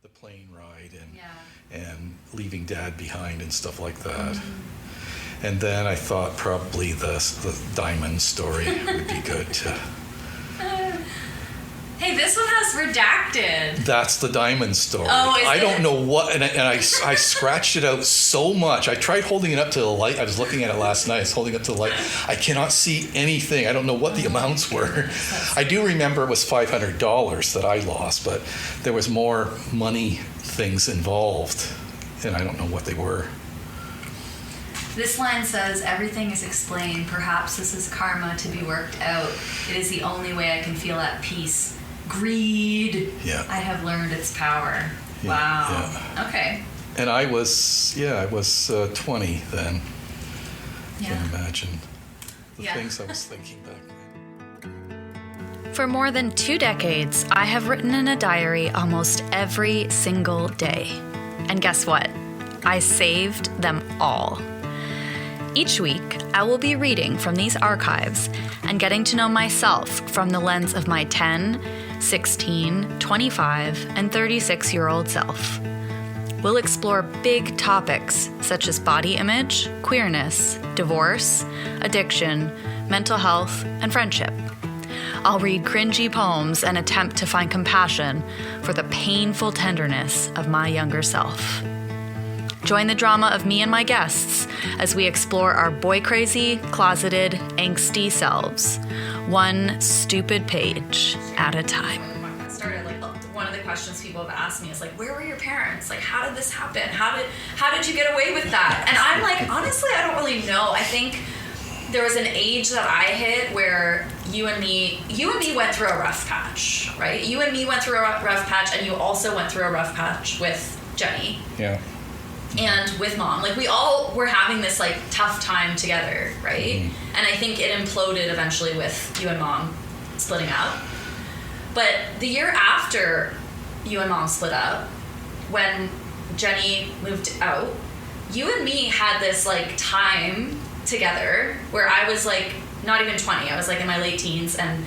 the plane ride and leaving Dad behind and stuff like that. And then I thought probably the diamond story would be good to... Hey, this one has redacted. That's the diamond story. Oh, is I it? don't know what, and I scratched it out so much. I tried holding it up to the light. I was looking at it last night. I was holding it up to the light. I cannot see anything. I don't know what the amounts were. I do remember it was $500 that I lost, but there was more money things involved, and I don't know what they were. This line says, everything is explained. Perhaps this is karma to be worked out. It is the only way I can feel at peace. Greed. Yeah. I have learned its power. Yeah, Wow. yeah. Okay. And I was 20 then. Yeah. Can imagine the Yeah. things I was thinking back then. For more than 2 decades, I have written in a diary almost every single day. And guess what? I saved them all. Each week, I will be reading from these archives and getting to know myself from the lens of my 10, 16, 25, and 36-year-old self. We'll explore big topics such as body image, queerness, divorce, addiction, mental health, and friendship. I'll read cringy poems and attempt to find compassion for the painful tenderness of my younger self. Join the drama of me and my guests as we explore our boy-crazy, closeted, angsty selves, one stupid page at a time. When I started, one of the questions people have asked me is where were your parents? How did this happen? How did you get away with that? And I'm honestly, I don't really know. I think there was an age that I hit where you and me went through a rough patch, right? You and me went through a rough patch, and you also went through a rough patch with Jenny. Yeah. And with Mom. We all were having this tough time together, right? Mm-hmm. And I think it imploded eventually with you and Mom splitting up. But the year after you and Mom split up, when Jenny moved out, you and me had this time together where I was not even 20. I was in my late teens, and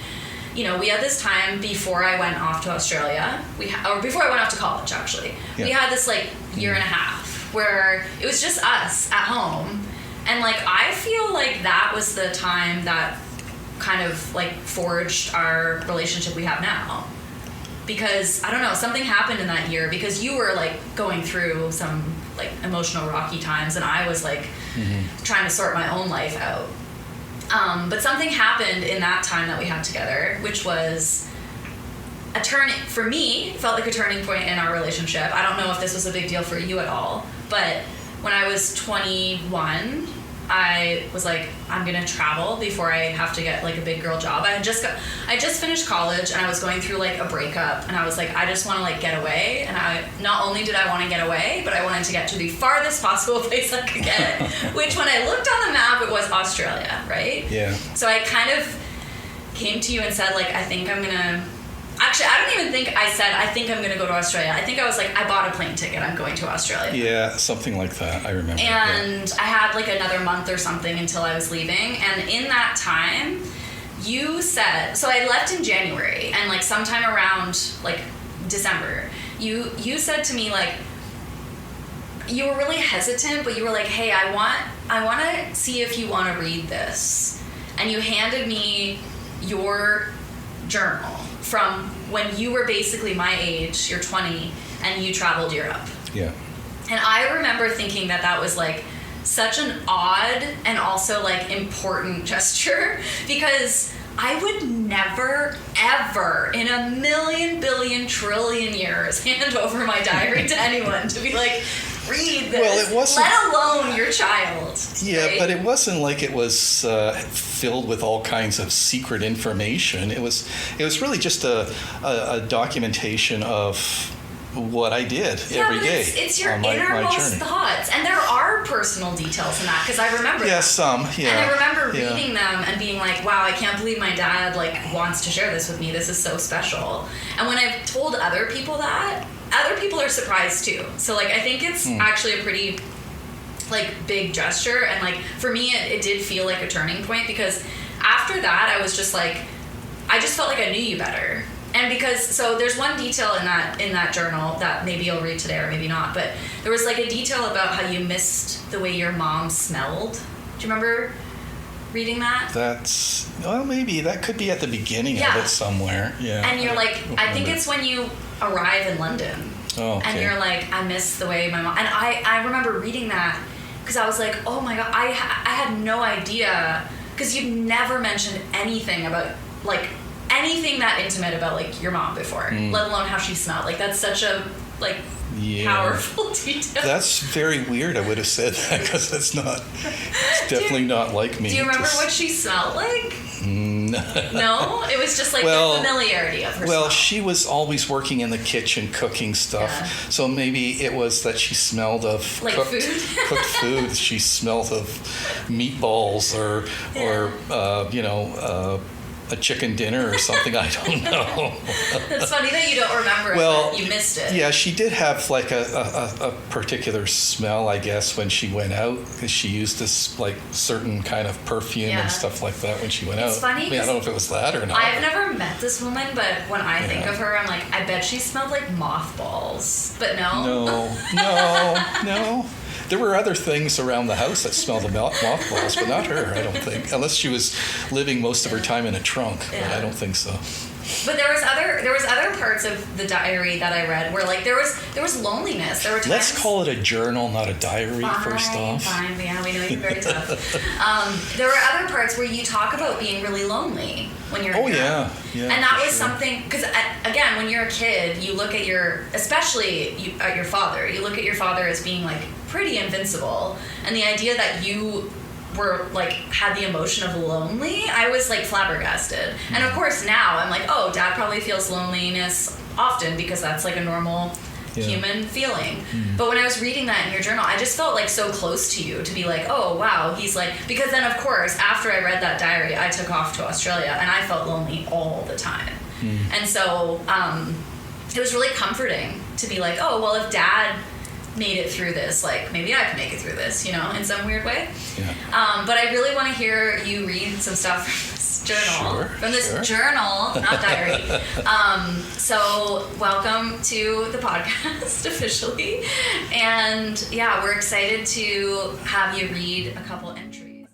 we had this time before I went off to Australia. Or before I went off to college, actually. Yeah. We had this year and a half where it was just us at home, and I feel that was the time that kind of forged our relationship we have now, because I don't know, something happened in that year, because you were going through some emotional rocky times, and I was trying to sort my own life out, but something happened in that time that we had together, which was for me, felt like a turning point in our relationship. I don't know if this was a big deal for you at all, but when I was 21, I was I'm gonna travel before I have to get a big girl job. I just finished college, and I was going through a breakup, and I was I just want to get away. And I not only did I want to get away, but I wanted to get to the farthest possible place I could get, which when I looked on the map, it was Australia, right? Yeah. So I kind of came to you and said I think I'm gonna. Actually, I don't even think I said, I think I'm going to go to Australia. I think I was I bought a plane ticket. I'm going to Australia. Yeah, something like that. I remember. And I had another month or something until I was leaving. And in that time, you said, so I left in January, and sometime around December, you said to me you were really hesitant, but you were hey, I want to see if you want to read this. And you handed me your journal from when you were basically my age, you're 20, and you traveled Europe. Yeah. And I remember thinking that was such an odd and also important gesture, because I would never, ever in a million, billion, trillion years hand over my diary to anyone to be read this, well, it wasn't, let alone your child. Yeah, right? But it wasn't it was filled with all kinds of secret information. It was really just a documentation of what I did every day. It's your innermost thoughts, and there are personal details in that, because I remember. Yeah, some. Yeah. And I remember reading them and being wow, I can't believe my dad wants to share this with me. This is so special. And when I've told other people that, other people are surprised too. So I think it's actually a pretty big gesture, and for me it did feel like a turning point, because after that I was just I just felt I knew you better. And because, so there's one detail in that journal that maybe you'll read today or maybe not, but there was like a detail about how you missed the way your mom smelled. Do you remember reading that? Maybe that could be at the beginning of it somewhere. Yeah. And you're like, I think it's when you arrive in London. Oh, okay. And you're like, I miss the way my mom, and I remember reading that because I was like, oh my God, I had no idea, because you've never mentioned anything about, like, anything that intimate about, like, your mom before, let alone how she smelled. Like, that's such a, like, powerful detail. That's very weird. I would have said that because it's definitely not like me. Do you remember what she smelled like? No? It was just like the familiarity of her smell. She was always working in the kitchen cooking stuff. Yeah. So maybe it was that she smelled of like cooked food. She smelled of meatballs or a chicken dinner or something. I don't know. It's funny that you don't remember it, but you missed it. Yeah, she did have like a particular smell, I guess, when she went out, because she used this like certain kind of perfume and stuff like that when she went out. It's funny. I don't know if it was that or not. I've never met this woman, but when I think of her, I'm like, I bet she smelled like mothballs. But no. No. There were other things around the house that smelled of mothballs, but not her, I don't think. Unless she was living most of her time in a trunk, but I don't think so. But there was other parts of the diary that I read where, like, there was loneliness. There were times. Let's call it a journal, not a diary. First off. Fine. Yeah, we know you're very tough. There were other parts where you talk about being really lonely when you're. Yeah. And that was something, because again, when you're a kid, you look at at your father. You look at your father as being like pretty invincible, and the idea that you were like had the emotion of lonely, I was like flabbergasted. And of course now I'm like, oh, Dad probably feels loneliness often because that's like a normal human feeling. But when I was reading that in your journal, I just felt like so close to you to be like, oh wow, he's like, because then of course after I read that diary, I took off to Australia and I felt lonely all the time. And so it was really comforting to be like, oh well, if Dad made it through this, like maybe I can make it through this, in some weird way. But I really want to hear you read some stuff from this journal, not diary. So welcome to the podcast officially, and we're excited to have you read a couple entries.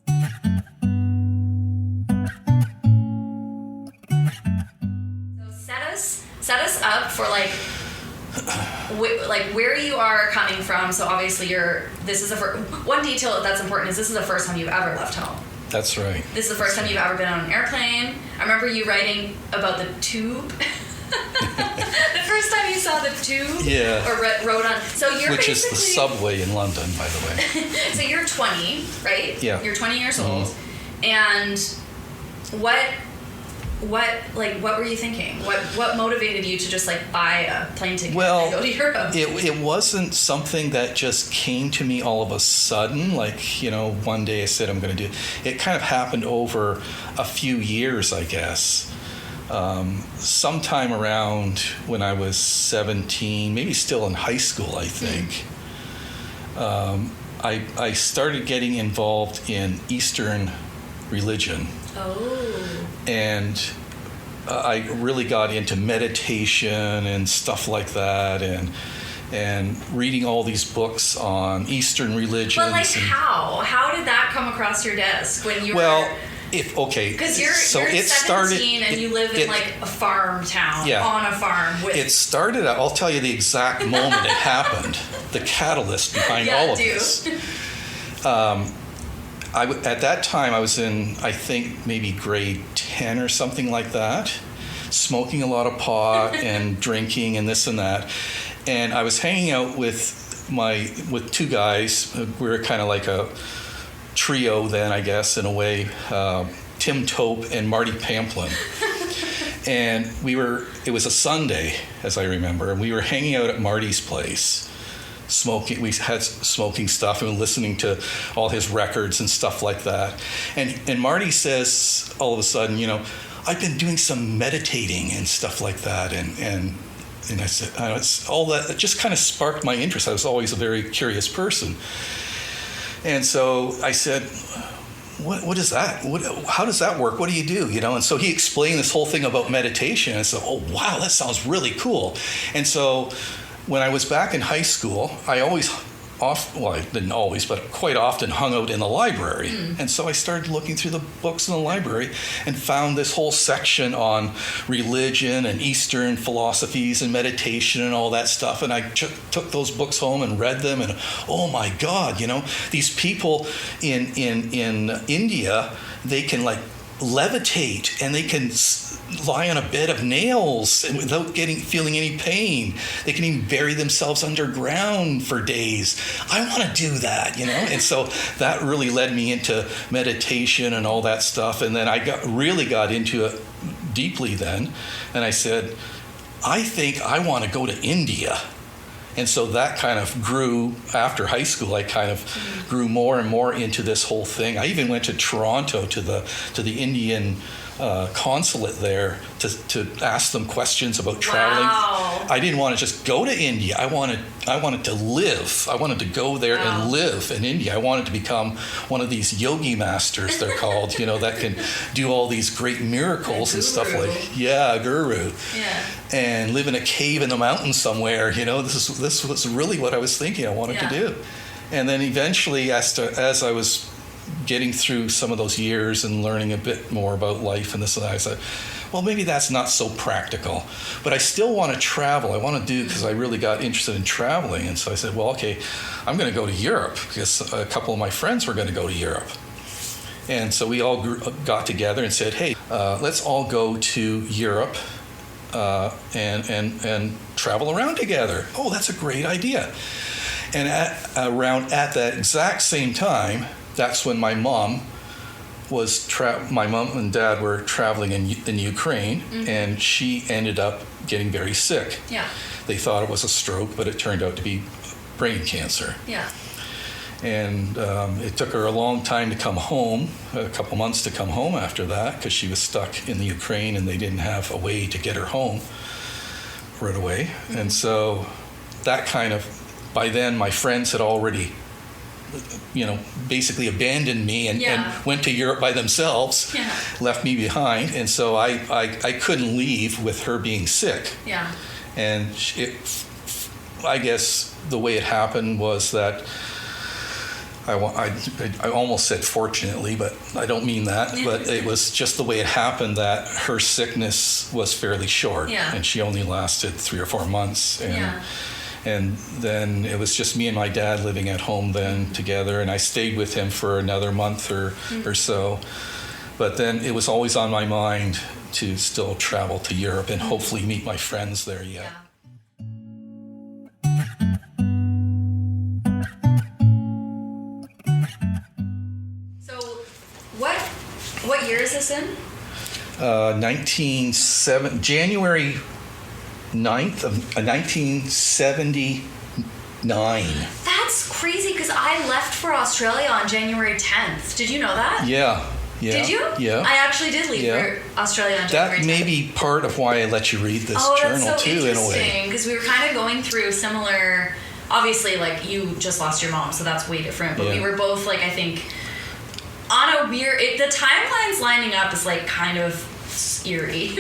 So set us up for like where you are coming from. So obviously one detail that's important is this is the first time you've ever left home. That's right. This is the first time you've ever been on an airplane. I remember you writing about the tube. The first time you saw the tube. Yeah. Or rode on. Which is the subway in London, by the way. So you're 20, right? Yeah. You're 20 years old. And what were you thinking? What motivated you to just like buy a plane ticket and go to Europe? It wasn't something that just came to me all of a sudden. Like, one day I said I'm going to do it. It kind of happened over a few years, I guess. Sometime around when I was 17, maybe still in high school, I think. I started getting involved in Eastern religion. Oh. And I really got into meditation and stuff like that, and reading all these books on Eastern religions. But like how did that come across your desk when you were? Because you're 17 and you live in like a farm town on a farm with. It started. I'll tell you the exact moment it happened. The catalyst behind all of this. At that time, I was in, I think, maybe grade 10 or something like that, smoking a lot of pot and drinking and this and that. And I was hanging out with two guys. We were kind of like a trio then, I guess, in a way, Tim Tope and Marty Pamplin. And it was a Sunday, as I remember, and we were hanging out at Marty's place. We had smoking stuff and listening to all his records and stuff like that. And Marty says all of a sudden, I've been doing some meditating and stuff like that. And I said, it's all that. It just kind of sparked my interest. I was always a very curious person. And so I said, what is that? How does that work? What do you do? And so he explained this whole thing about meditation. And I said, oh, wow, that sounds really cool. And so when I was back in high school, I didn't always, but quite often hung out in the library. And so I started looking through the books in the library and found this whole section on religion and Eastern philosophies and meditation and all that stuff. And I took those books home and read them. And oh my God, these people in India, they can like levitate and they can lie on a bed of nails and without feeling any pain. They can even bury themselves underground for days. I want to do that, And so that really led me into meditation and all that stuff. And then I really got into it deeply then. And I said, I think I want to go to India. And so that kind of grew after high school. I kind of grew more and more into this whole thing. I even went to Toronto to the Indian consulate there to ask them questions about traveling. Wow. I didn't want to just go to India. I wanted to live. I wanted to go there and live in India. I wanted to become one of these yogi masters, they're called, that can do all these great miracles and stuff a guru. Yeah. And live in a cave in the mountains somewhere. This was really what I was thinking I wanted to do. And then eventually, as I was getting through some of those years and learning a bit more about life and this and that, I said, well, maybe that's not so practical, but I still want to travel. I want to do, because I really got interested in traveling. And so I said, well, okay, I'm going to go to Europe because a couple of my friends were going to go to Europe. And so we all got together and said, hey, let's all go to Europe and travel around together. Oh, that's a great idea. And at that exact same time, that's when my mom and dad were traveling in Ukraine, and she ended up getting very sick. Yeah. They thought it was a stroke, but it turned out to be brain cancer. Yeah. And it took her a long time to come home, a couple months to come home after that, because she was stuck in the Ukraine and they didn't have a way to get her home right away. And so that by then my friends had already basically abandoned me and went to Europe by themselves, left me behind. And so I couldn't leave with her being sick. Yeah. And I guess the way it happened was that I almost said fortunately, but I don't mean that. But it was just the way it happened that her sickness was fairly short. Yeah. And she only lasted 3 or 4 months. And then it was just me and my dad living at home then together, and I stayed with him for another month or so. But then it was always on my mind to still travel to Europe and hopefully meet my friends there. Yeah. So what year is this in? January 9th of 1979. That's crazy, because I left for Australia on January 10th. Did you know that? Yeah. Did you? Yeah. I actually did leave for Australia on January 10th. That may be part of why I let you read this journal that's so too, in a way. Because we were kind of going through similar. Obviously, like, you just lost your mom, so that's way different. But we were both, like, I think, on a weird. The timelines lining up is like kind of eerie.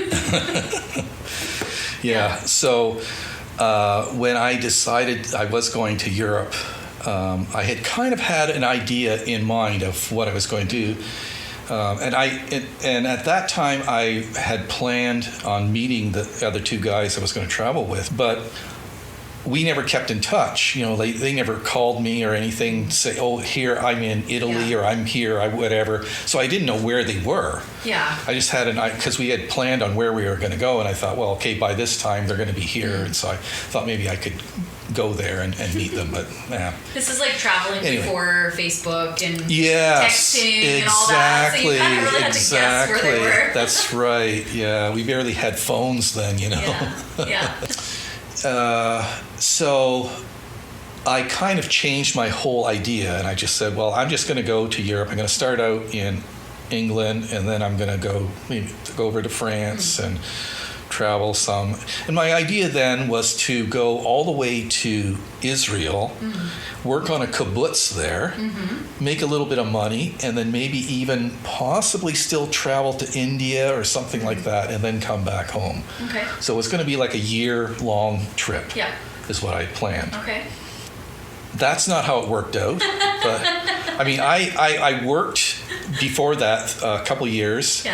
Yeah. So when I decided I was going to Europe, I had kind of had an idea in mind of what I was going to do. And at that time, I had planned on meeting the other 2 guys I was going to travel with, but we never kept in touch. They never called me or anything to say, oh, here I'm in Italy or I'm here, whatever. So I didn't know where they were. Yeah. I just had because we had planned on where we were going to go, and I thought, well, okay, by this time they're going to be here. And so I thought maybe I could go there and meet them, but yeah. This is like traveling before Facebook and texting and all that. So you kind of really had to guess where they were. That's right. Yeah, we barely had phones then, Yeah. So I kind of changed my whole idea, and I just said, well, I'm just going to go to Europe. I'm going to start out in England, and then I'm going to go over to France and travel some. And my idea then was to go all the way to Israel, work on a kibbutz there, make a little bit of money, and then maybe even possibly still travel to India or something like that, and then come back home. Okay. So it's going to be like a year-long trip. Yeah. Is what I planned. Okay. That's not how it worked out. But I mean, I worked before that a couple years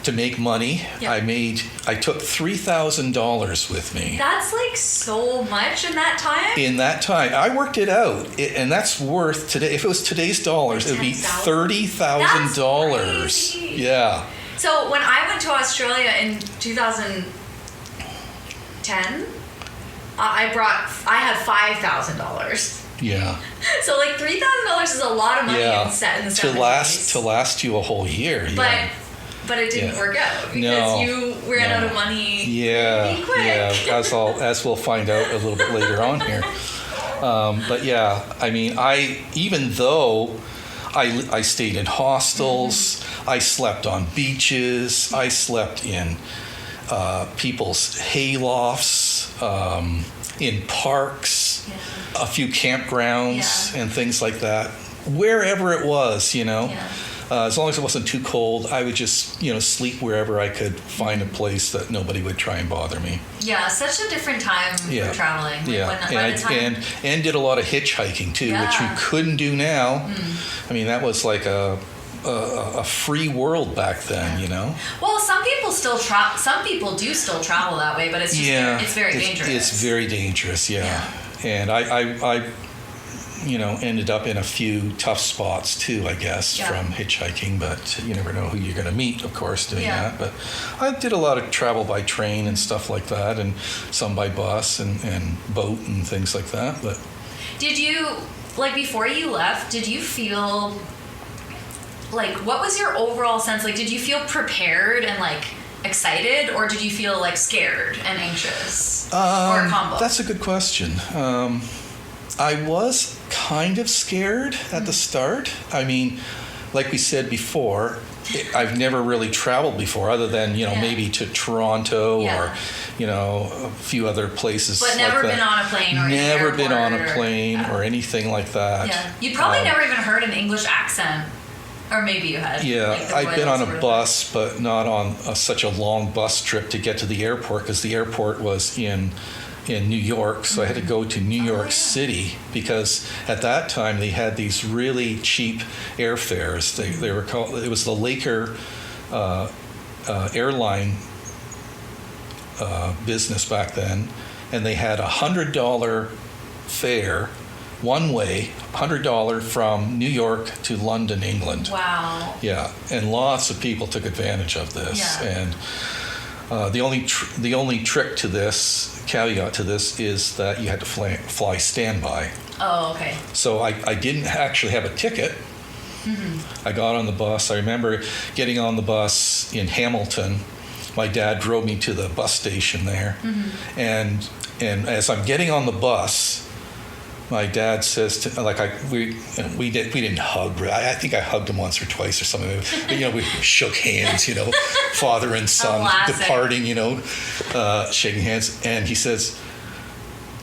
to make money. Yeah. I took $3,000 with me. That's like so much in that time. In that time, I worked it out, and that's worth today. If it was today's dollars, it would be $30,000. Yeah. So when I went to Australia in 2010. I had $5,000. Yeah. So like $3,000 is a lot of money in the 70s. To last you a whole year. Yeah. But it didn't work out because you ran out of money. Yeah. Quick. Yeah. As we'll find out a little bit later on here. But yeah, I mean, even though I stayed in hostels, I slept on beaches, I slept in people's haylofts, in parks, a few campgrounds and things like that. Wherever it was, as long as it wasn't too cold, I would just, sleep wherever I could find a place that nobody would try and bother me. Yeah, such a different time for traveling. And did a lot of hitchhiking too, which we couldn't do now. I mean, that was like a free world back then, Well, some people do still travel that way, but it's just it's very dangerous. It's very dangerous, And I ended up in a few tough spots too, I guess, from hitchhiking, but you never know who you're going to meet, of course, doing that. But I did a lot of travel by train and stuff like that, and some by bus and boat and things like that. But did you, before you left, did you feel what was your overall sense? Did you feel prepared and excited, or did you feel scared and anxious, or a combo? That's a good question. I was kind of scared at the start. I mean, like we said before, I've never really traveled before, other than maybe to Toronto or a few other places. But never been on a plane or never been on a plane or anything like that. Yeah, you probably never even heard an English accent. Or maybe you had. Yeah, I've been on a bus, but not on such a long bus trip to get to the airport, because the airport was in New York, so I had to go to New York City, because at that time they had these really cheap airfares. They were called. It was the Laker airline business back then, and they had $100 fare. One way, $100 from New York to London, England. Wow. Yeah, and lots of people took advantage of this. Yeah. And the only trick to this, caveat to this, is that you had to fly standby. Oh, okay. So I didn't actually have a ticket. I got on the bus. I remember getting on the bus in Hamilton. My dad drove me to the bus station there, and as I'm getting on the bus, my dad says to we didn't hug. I think I hugged him once or twice or something. We shook hands. Father and son departing. Shaking hands, and he says,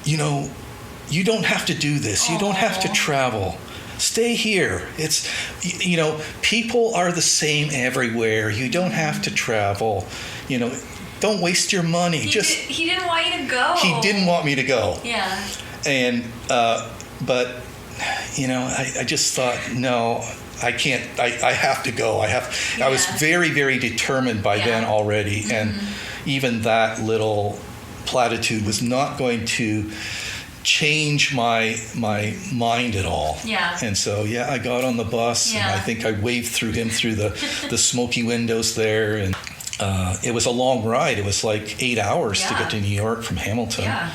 you don't have to do this. You don't have to travel. Stay here. It's people are the same everywhere. You don't have to travel. Don't waste your money. He didn't want you to go. He didn't want me to go. Yeah. And but I just thought, no, I can't. I have to go. I was very, very determined by then already, and even that little platitude was not going to change my mind at all. Yeah. And so I got on the bus, and I think I waved through him through the smoky windows there, and it was a long ride. It was like 8 hours to get to New York from Hamilton. Yeah.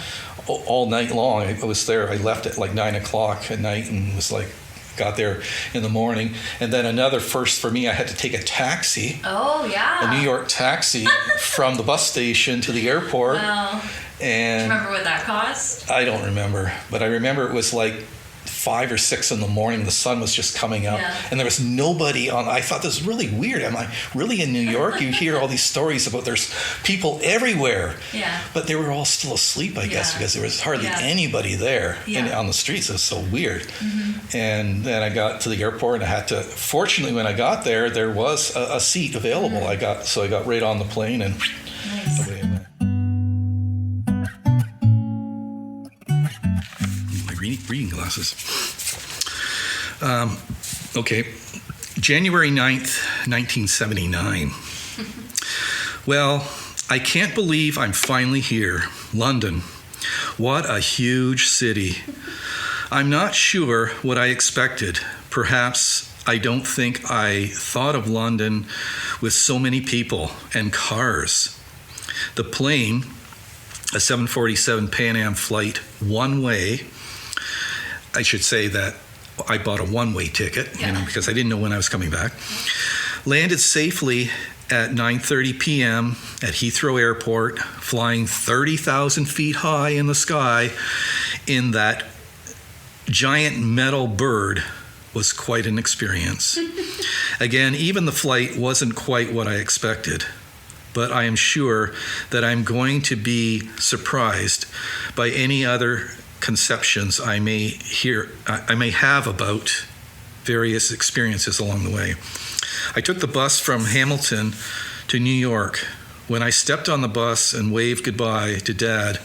All night long. I was there. I left at 9:00 at night and got there in the morning. And then another first for me, I had to take a taxi. Oh, yeah. A New York taxi from the bus station to the airport. Wow. And do you remember what that cost? I don't remember, but I remember it was 5 or 6 in the morning. The sun was just coming up, and there was nobody on. I thought this was really weird. Am I really in New York? You hear all these stories about there's people everywhere, but they were all still asleep, I guess, because there was hardly anybody there on the streets. It was so weird. And then I got to the airport, and I had to. Fortunately, when I got there was a seat available. I got right on the plane and away I went. Reading glasses. Okay. January 9th, 1979. Well, I can't believe I'm finally here. London. What a huge city. I'm not sure what I expected. Perhaps I don't think I thought of London with so many people and cars. The plane, a 747 Pan Am flight, one way. I should say that I bought a one-way ticket, because I didn't know when I was coming back. Landed safely at 9:30 p.m. at Heathrow Airport, flying 30,000 feet high in the sky in that giant metal bird was quite an experience. Again, even the flight wasn't quite what I expected, but I am sure that I'm going to be surprised by any other conceptions I may have about various experiences along the way. I took the bus from Hamilton to New York. When I stepped on the bus and waved goodbye to Dad,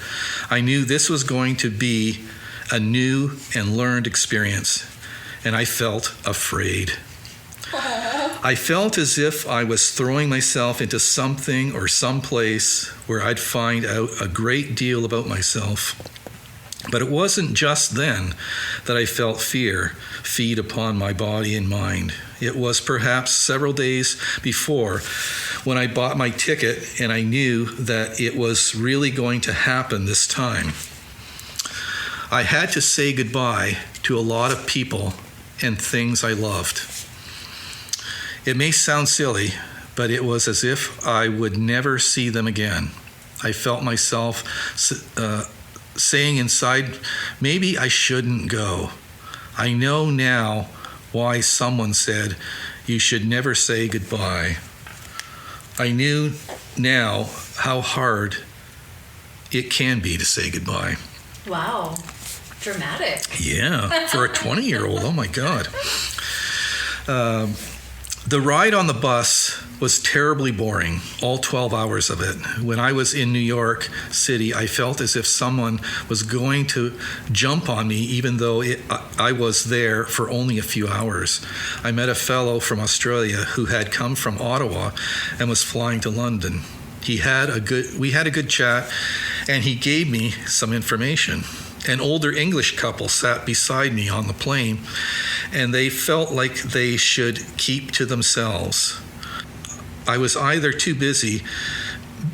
I knew this was going to be a new and learned experience, and I felt afraid. Aww. I felt as if I was throwing myself into something or someplace where I'd find out a great deal about myself. But it wasn't just then that I felt fear feed upon my body and mind. It was perhaps several days before when I bought my ticket and I knew that it was really going to happen this time. I had to say goodbye to a lot of people and things I loved. It may sound silly, but it was as if I would never see them again. I felt myself saying inside, maybe I shouldn't go. I know now why someone said you should never say goodbye. I knew now how hard it can be to say goodbye. Wow. Dramatic. Yeah, for a 20-year-old, oh my God. The ride on the bus was terribly boring, all 12 hours of it. When I was in New York City, I felt as if someone was going to jump on me, even though I was there for only a few hours. I met a fellow from Australia who had come from Ottawa and was flying to London. We had a good chat, and he gave me some information. An older English couple sat beside me on the plane, and they felt like they should keep to themselves. I was either too busy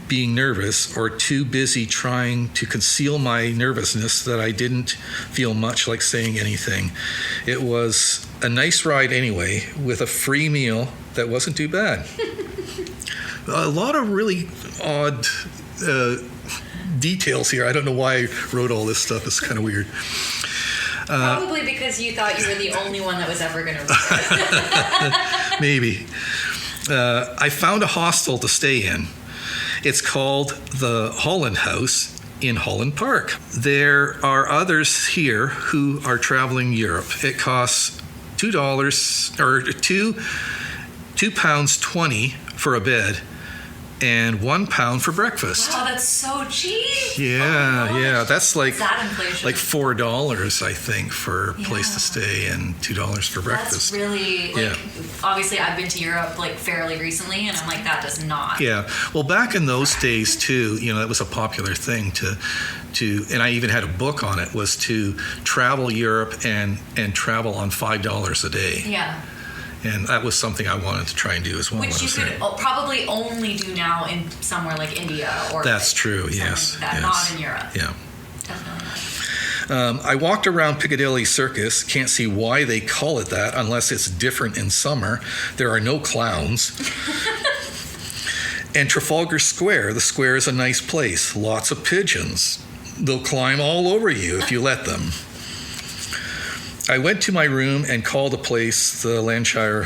being nervous or too busy trying to conceal my nervousness that I didn't feel much like saying anything. It was a nice ride anyway, with a free meal that wasn't too bad. A lot of really odd details here. I don't know why I wrote all this stuff. It's kind of weird. Probably because you thought you were the only one that was ever going to read it. Maybe. I found a hostel to stay in. It's called the Holland House in Holland Park. There are others here who are traveling Europe. It costs $2 or £2.20 for a bed and £1 for breakfast. Wow, that's so cheap. Yeah. That's like inflation? Like $4, I think, for a place to stay, and $2 for breakfast. That's really obviously I've been to Europe fairly recently, and I'm like, that does not. Yeah. Well, back in those days too, that was a popular thing to and I even had a book on it, was to travel Europe and travel on $5 a day. Yeah. And that was something I wanted to try and do as well. Which you could probably only do now in somewhere like India or. That's true. Yes. Like that, not in Europe. Yeah. Definitely not. I walked around Piccadilly Circus. Can't see why they call it that unless it's different in summer. There are no clowns. And Trafalgar Square. The square is a nice place. Lots of pigeons. They'll climb all over you if you let them. I went to my room and called a place, the Lancashire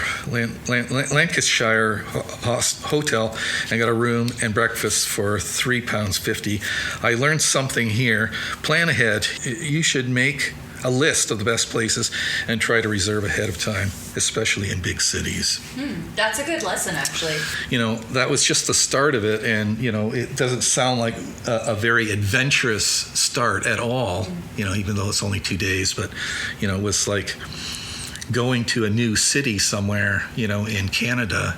Hotel, and got a room and breakfast for £3.50. I learned something here. Plan ahead. You should make a list of the best places and try to reserve ahead of time, especially in big cities. That's a good lesson, actually. That was just the start of it, and it doesn't sound like a very adventurous start at all, even though it's only 2 days, but it was like going to a new city somewhere, in Canada,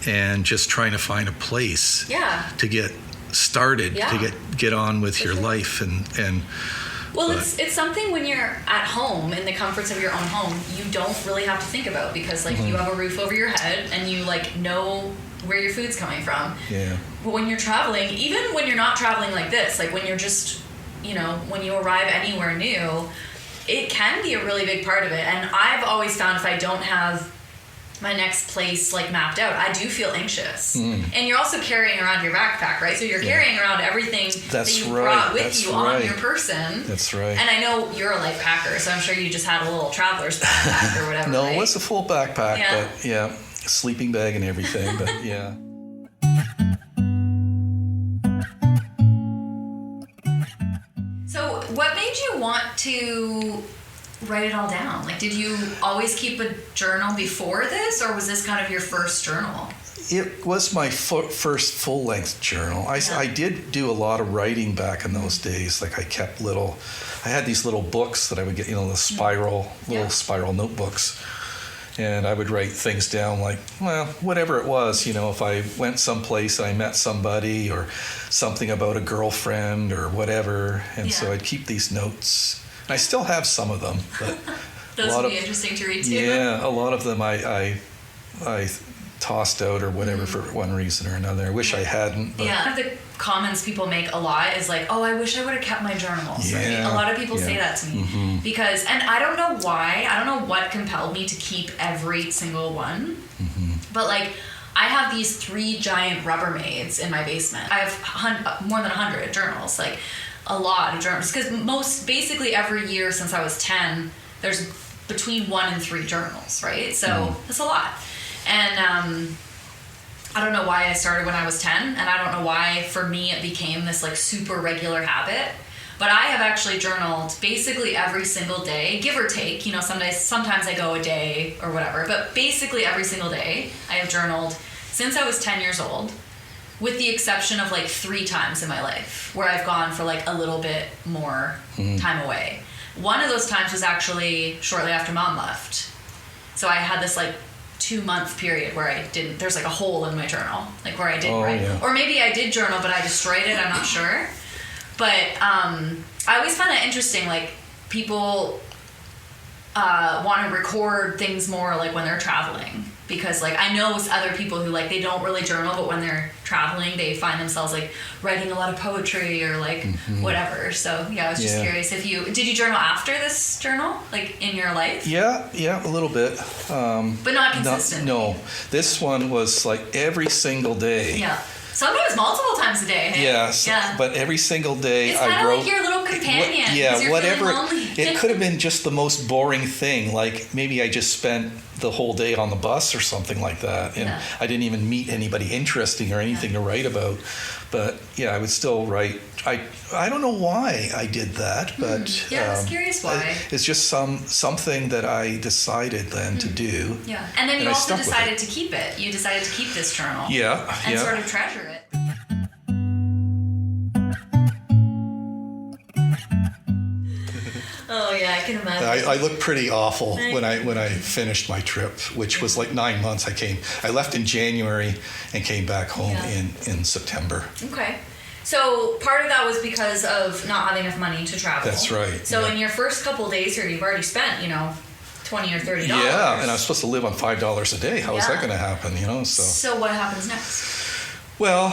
and just trying to find a place to get started, to get on with your life and Well, it's something when you're at home, in the comforts of your own home, you don't really have to think about, because you have a roof over your head and you know where your food's coming from. Yeah. But when you're traveling, even when you're not traveling like this, when you're just, when you arrive anywhere new, it can be a really big part of it. And I've always found if I don't have my next place mapped out, I do feel anxious. And you're also carrying around your backpack, right? So you're carrying around everything that you brought with you on your person. That's right. And I know you're a light packer, so I'm sure you just had a little traveler's backpack or whatever. No, right? it was a full backpack, but sleeping bag and everything, but yeah. So what made you want to write it all down? Did you always keep a journal before this, or was this kind of your first journal? It was my first full-length journal. I did do a lot of writing back in those days. I had these little books that I would get, the spiral notebooks. And I would write things down whatever it was, if I went someplace and I met somebody or something about a girlfriend or whatever. And so I'd keep these notes. I still have some of them, but those would be interesting to read too. Yeah, a lot of them I tossed out or whatever for one reason or another. I wish I hadn't. But. Yeah, one of the comments people make a lot is oh, I wish I would have kept my journals. Yeah, right? A lot of people say that to me because, and I don't know why. I don't know what compelled me to keep every single one, but I have these 3 giant Rubbermaids in my basement. I have more than 100 journals, a lot of journals, because basically every year since I was 10, there's between 1 and 3 journals, right? So that's a lot. And I don't know why I started when I was 10, and I don't know why for me it became this super regular habit. But I have actually journaled basically every single day, give or take. Sometimes I go a day or whatever, but basically every single day I have journaled since I was 10 years old, with the exception of 3 times in my life where I've gone for a little bit more time away. One of those times was actually shortly after Mom left. So I had this 2-month period where I didn't, there's a hole in my journal, where I didn't write. Yeah. Or maybe I did journal, but I destroyed it, I'm not sure. But I always find that interesting, people want to record things more when they're traveling, because I know other people who they don't really journal, but when they're traveling they find themselves writing a lot of poetry or whatever. So I was just curious if did you journal after this journal, in your life? Yeah, a little bit, but not consistent. No, this one was every single day. Sometimes multiple times a day. Hey? Yeah. But every single day it's I wrote. It's your little companion. Yeah, whatever. It could have been just the most boring thing. Maybe I just spent the whole day on the bus or something like that, and I didn't even meet anybody interesting or anything to write about. But I would still write. I don't know why I did that, but I was curious why. It's just something that I decided then to do. Yeah, and then you also decided to keep it. You decided to keep this journal. And sort of treasure it. Oh yeah, I can imagine. I looked pretty awful when I finished my trip, which was 9 months. I left in January and came back home in September. Okay. So part of that was because of not having enough money to travel. That's right. So in your first couple of days here, you've already spent, $20 or $30. Yeah, and I was supposed to live on $5 a day. How is that going to happen? So what happens next? Well,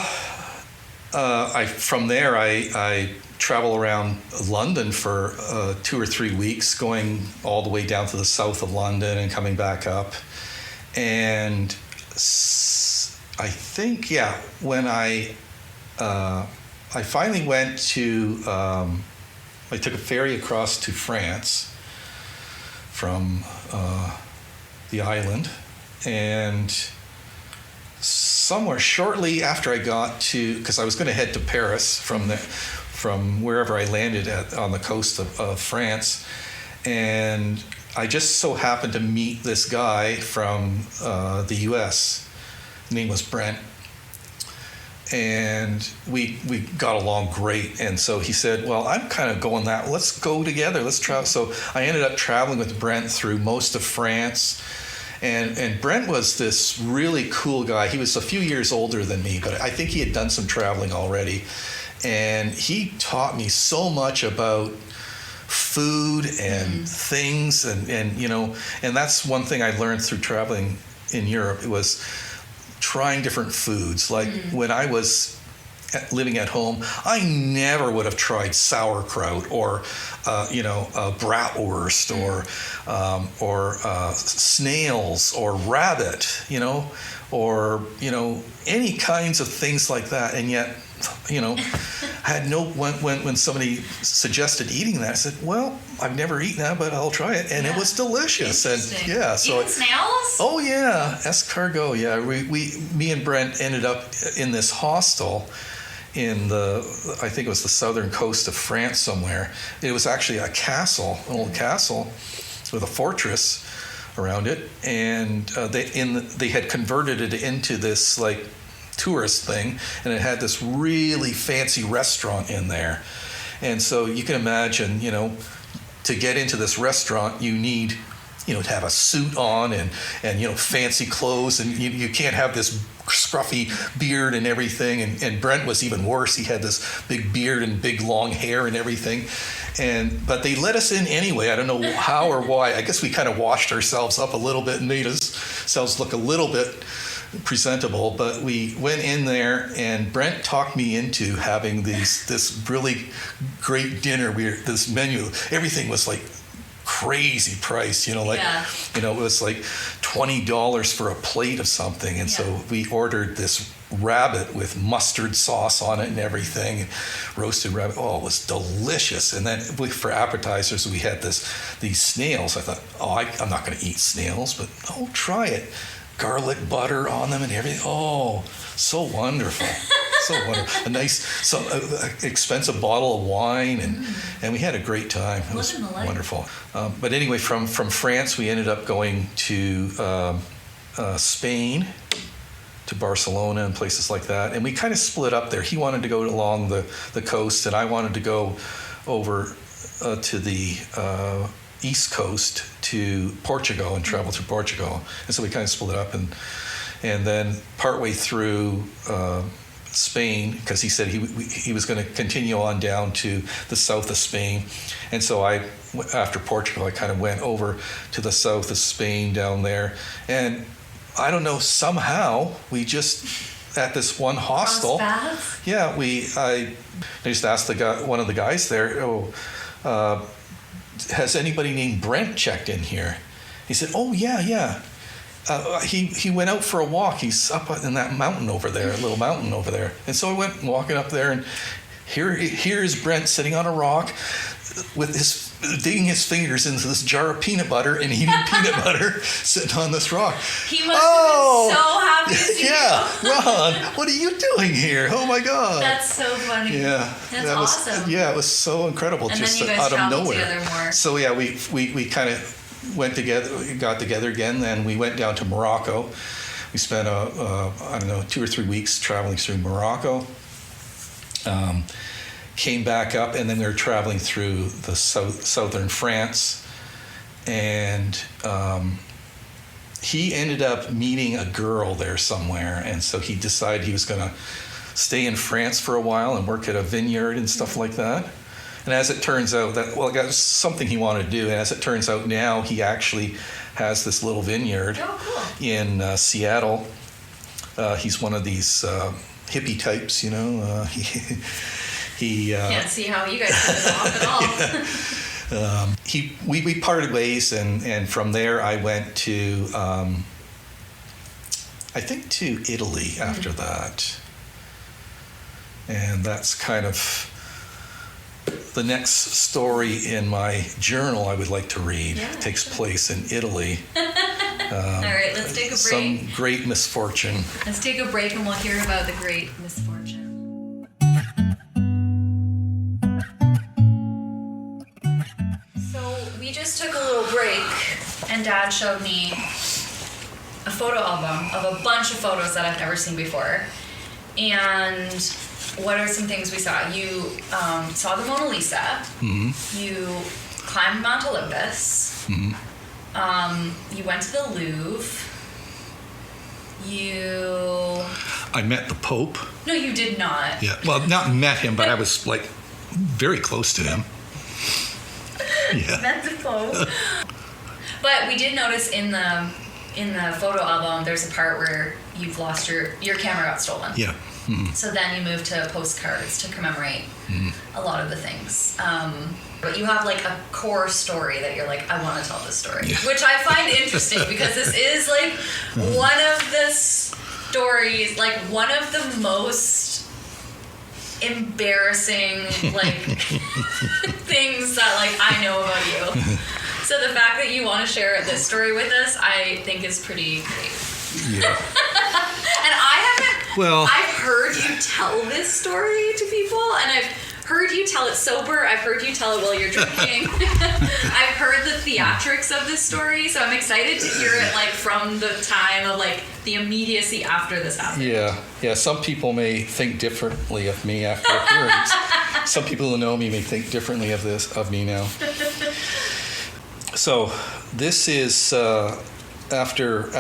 from there I travel around London for 2 or 3 weeks, going all the way down to the south of London and coming back up. And I think, when I finally went to, I took a ferry across to France, from the island, and somewhere shortly after I got to, because I was going to head to Paris from wherever I landed on the coast of France, and I just so happened to meet this guy from the U.S. His name was Brent, and we got along great. And so he said, well, I'm kind of going that, let's go together, let's travel. So I ended up traveling with Brent through most of France. And Brent was this really cool guy. He was a few years older than me, but I think he had done some traveling already. And he taught me so much about food and things, and you know, and that's one thing I learned through traveling in Europe. It was trying different foods. Like when I was living at home, I never would have tried sauerkraut or bratwurst or snails or rabbit, or any kinds of things like that. And yet, I had when somebody suggested eating that, I said, well, I've never eaten that, but I'll try it. And it was delicious. And so even snails? Oh yeah, escargot. Yeah, me and Brent ended up in this hostel in I think it was the southern coast of France somewhere. It was actually a castle, an old castle with a fortress around it, and they had converted it into this like tourist thing, and it had this really fancy restaurant in there. And so you can imagine, to get into this restaurant, you need to have a suit on and fancy clothes, and you can't have this scruffy beard and everything. And Brent was even worse. He had this big beard and big long hair and everything. But they let us in anyway. I don't know how or why. I guess we kind of washed ourselves up a little bit and made ourselves look a little bit presentable. But we went in there, and Brent talked me into having this really great dinner. This menu, everything was like crazy price, it was like $20 for a plate of something. And so we ordered this rabbit with mustard sauce on it and everything, roasted rabbit. Oh, it was delicious. And then for appetizers, we had these snails. I thought, I'm not going to eat snails, but try it. Garlic butter on them and everything. Oh, so wonderful. So wonderful. A nice, expensive bottle of wine, and we had a great time. It was wonderful. But anyway, from France, we ended up going to Spain, to Barcelona and places like that. And we kind of split up there. He wanted to go along the coast, and I wanted to go over to the East Coast to Portugal and travel through Portugal. And so we kind of split up, and then partway through Spain, because he said he was going to continue on down to the south of Spain. And so after Portugal, I kind of went over to the south of Spain down there. And I don't know, somehow we just, at this one hostel, I just asked one of the guys there, has anybody named Brent checked in here? He said, oh, yeah. He went out for a walk. He's up in that mountain over there, a little mountain over there. And so I went walking up there, and here is Brent sitting on a rock with digging his fingers into this jar of peanut butter and eating peanut butter sitting on this rock. He must have been so happy to see you. Ron, what are you doing here? Oh my God. That's so funny. Yeah. That's awesome. It was so incredible, and just then you guys out of nowhere. Together more. So we kind of went together, got together again. Then we went down to Morocco. We spent 2 or 3 weeks traveling through Morocco. Came back up, and then we were traveling through the southern France, and he ended up meeting a girl there somewhere, and so he decided he was going to stay in France for a while and work at a vineyard and stuff like that. And as it turns out, that was something he wanted to do, and as it turns out now, he actually has this little vineyard in Seattle. He's one of these hippie types, He can't see how you guys put it off at all. We parted ways, and from there I went to I think to Italy after that, and that's kind of the next story in my journal I would like to read takes place in Italy. All right, let's take a break. Some great misfortune. Let's take a break and we'll hear about the great misfortune. So we just took a little break and Dad showed me a photo album of a bunch of photos that I've never seen before. And what are some things we saw? You saw the Mona Lisa. Mm-hmm. You climbed Mount Olympus. Mm-hmm. You went to the Louvre. I met the Pope. No, you did not. Yeah. Well, not met him, but I was like very close to him. Yeah. Met the Pope. But we did notice in the photo album, there's a part where you've lost your camera got stolen. Yeah. Mm-hmm. So then you move to postcards to commemorate a lot of the things. But you have like a core story that you're like, I want to tell this story, which I find interesting because this is like one of the stories, like one of the most embarrassing like things that like I know about you. So the fact that you want to share this story with us, I think is pretty great. Yeah. And I've heard you tell this story to people, and I've heard you tell it sober. I've heard you tell it while you're drinking. I've heard the theatrics of this story, so I'm excited to hear it like from the time of like the immediacy after this happened. Yeah. Some people may think differently of me after hearing it. Some people who know me may think differently of me now. So this is after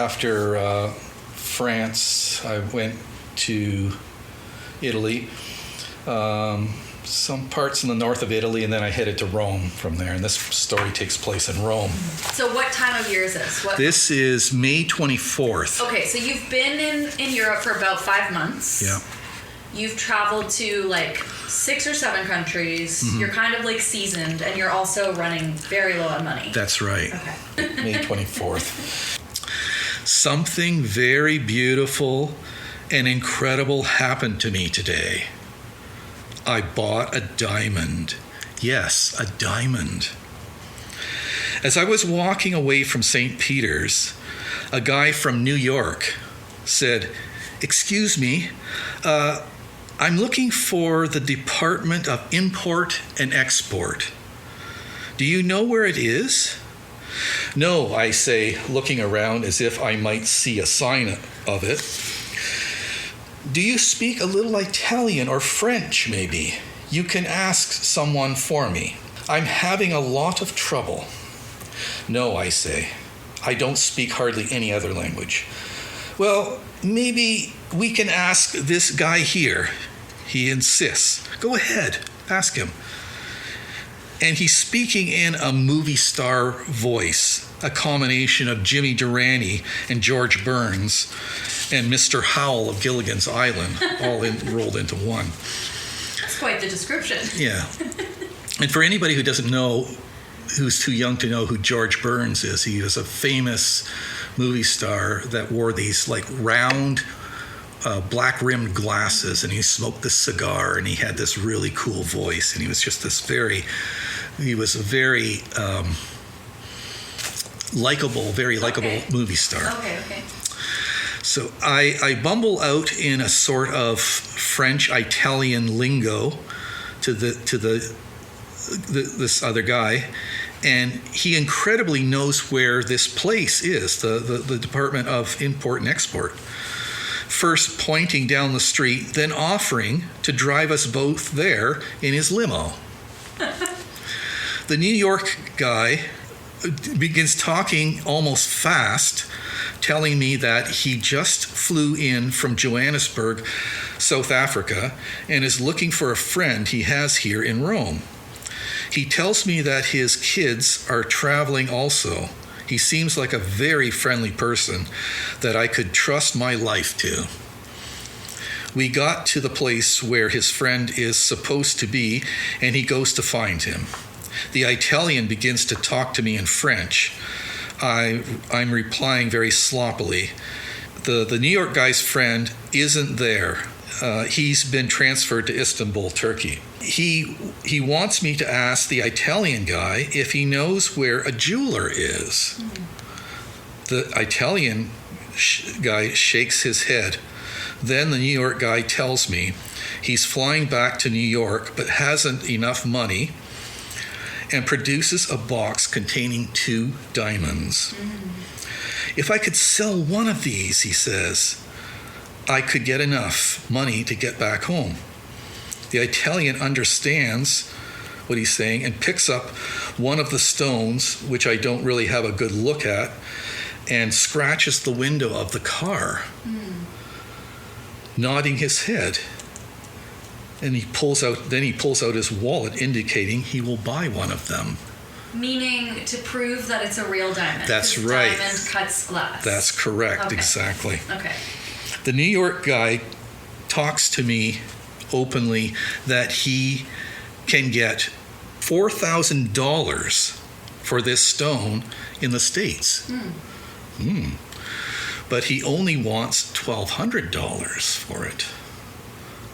France. I went to Italy, some parts in the north of Italy, and then I headed to Rome from there. And this story takes place in Rome. So what time of year is this? This is May 24th. Okay, so you've been in Europe for about 5 months. Yeah. You've traveled to like 6 or 7 countries. Mm-hmm. You're kind of like seasoned, and you're also running very low on money. That's right. Okay. May 24th. Something very beautiful and incredible happened to me today. I bought a diamond. Yes, a diamond. As I was walking away from St. Peter's, a guy from New York said, "Excuse me, I'm looking for the Department of Import and Export. Do you know where it is?" "No," I say, looking around as if I might see a sign of it. "Do you speak a little Italian or French, maybe? You can ask someone for me. I'm having a lot of trouble." "No," I say. "I don't speak hardly any other language." "Well, maybe we can ask this guy here." He insists. "Go ahead, ask him." And he's speaking in a movie star voice, a combination of Jimmy Durante and George Burns and Mr. Howell of Gilligan's Island, all rolled into one. That's quite the description. Yeah. And for anybody who doesn't know, who's too young to know who George Burns is, he was a famous movie star that wore these like round black-rimmed glasses, and he smoked this cigar, and he had this really cool voice, and he was just a very likable movie star. Okay. So I bumble out in a sort of French-Italian lingo to this other guy, and he incredibly knows where this place is, the Department of Import and Export. First pointing down the street, then offering to drive us both there in his limo. The New York guy begins talking almost fast, telling me that he just flew in from Johannesburg, South Africa, and is looking for a friend he has here in Rome. He tells me that his kids are traveling also. He seems like a very friendly person that I could trust my life to. We got to the place where his friend is supposed to be, and he goes to find him. The Italian begins to talk to me in French. I'm replying very sloppily. The New York guy's friend isn't there. he's been transferred to Istanbul, Turkey. He wants me to ask the Italian guy if he knows where a jeweler is. The Italian guy shakes his head. Then the New York guy tells me he's flying back to New York but hasn't enough money, and produces a box containing 2 diamonds. If I could sell one of these, he says, I could get enough money to get back home. The Italian understands what he's saying and picks up one of the stones, which I don't really have a good look at, and scratches the window of the car, nodding his head. And he pulls out his wallet, indicating he will buy one of them. Meaning to prove that it's a real diamond. That's right. Diamond cuts glass. That's correct, Okay. exactly. Okay. The New York guy talks to me openly that he can get $4,000 for this stone in the States. But he only wants $1,200 for it.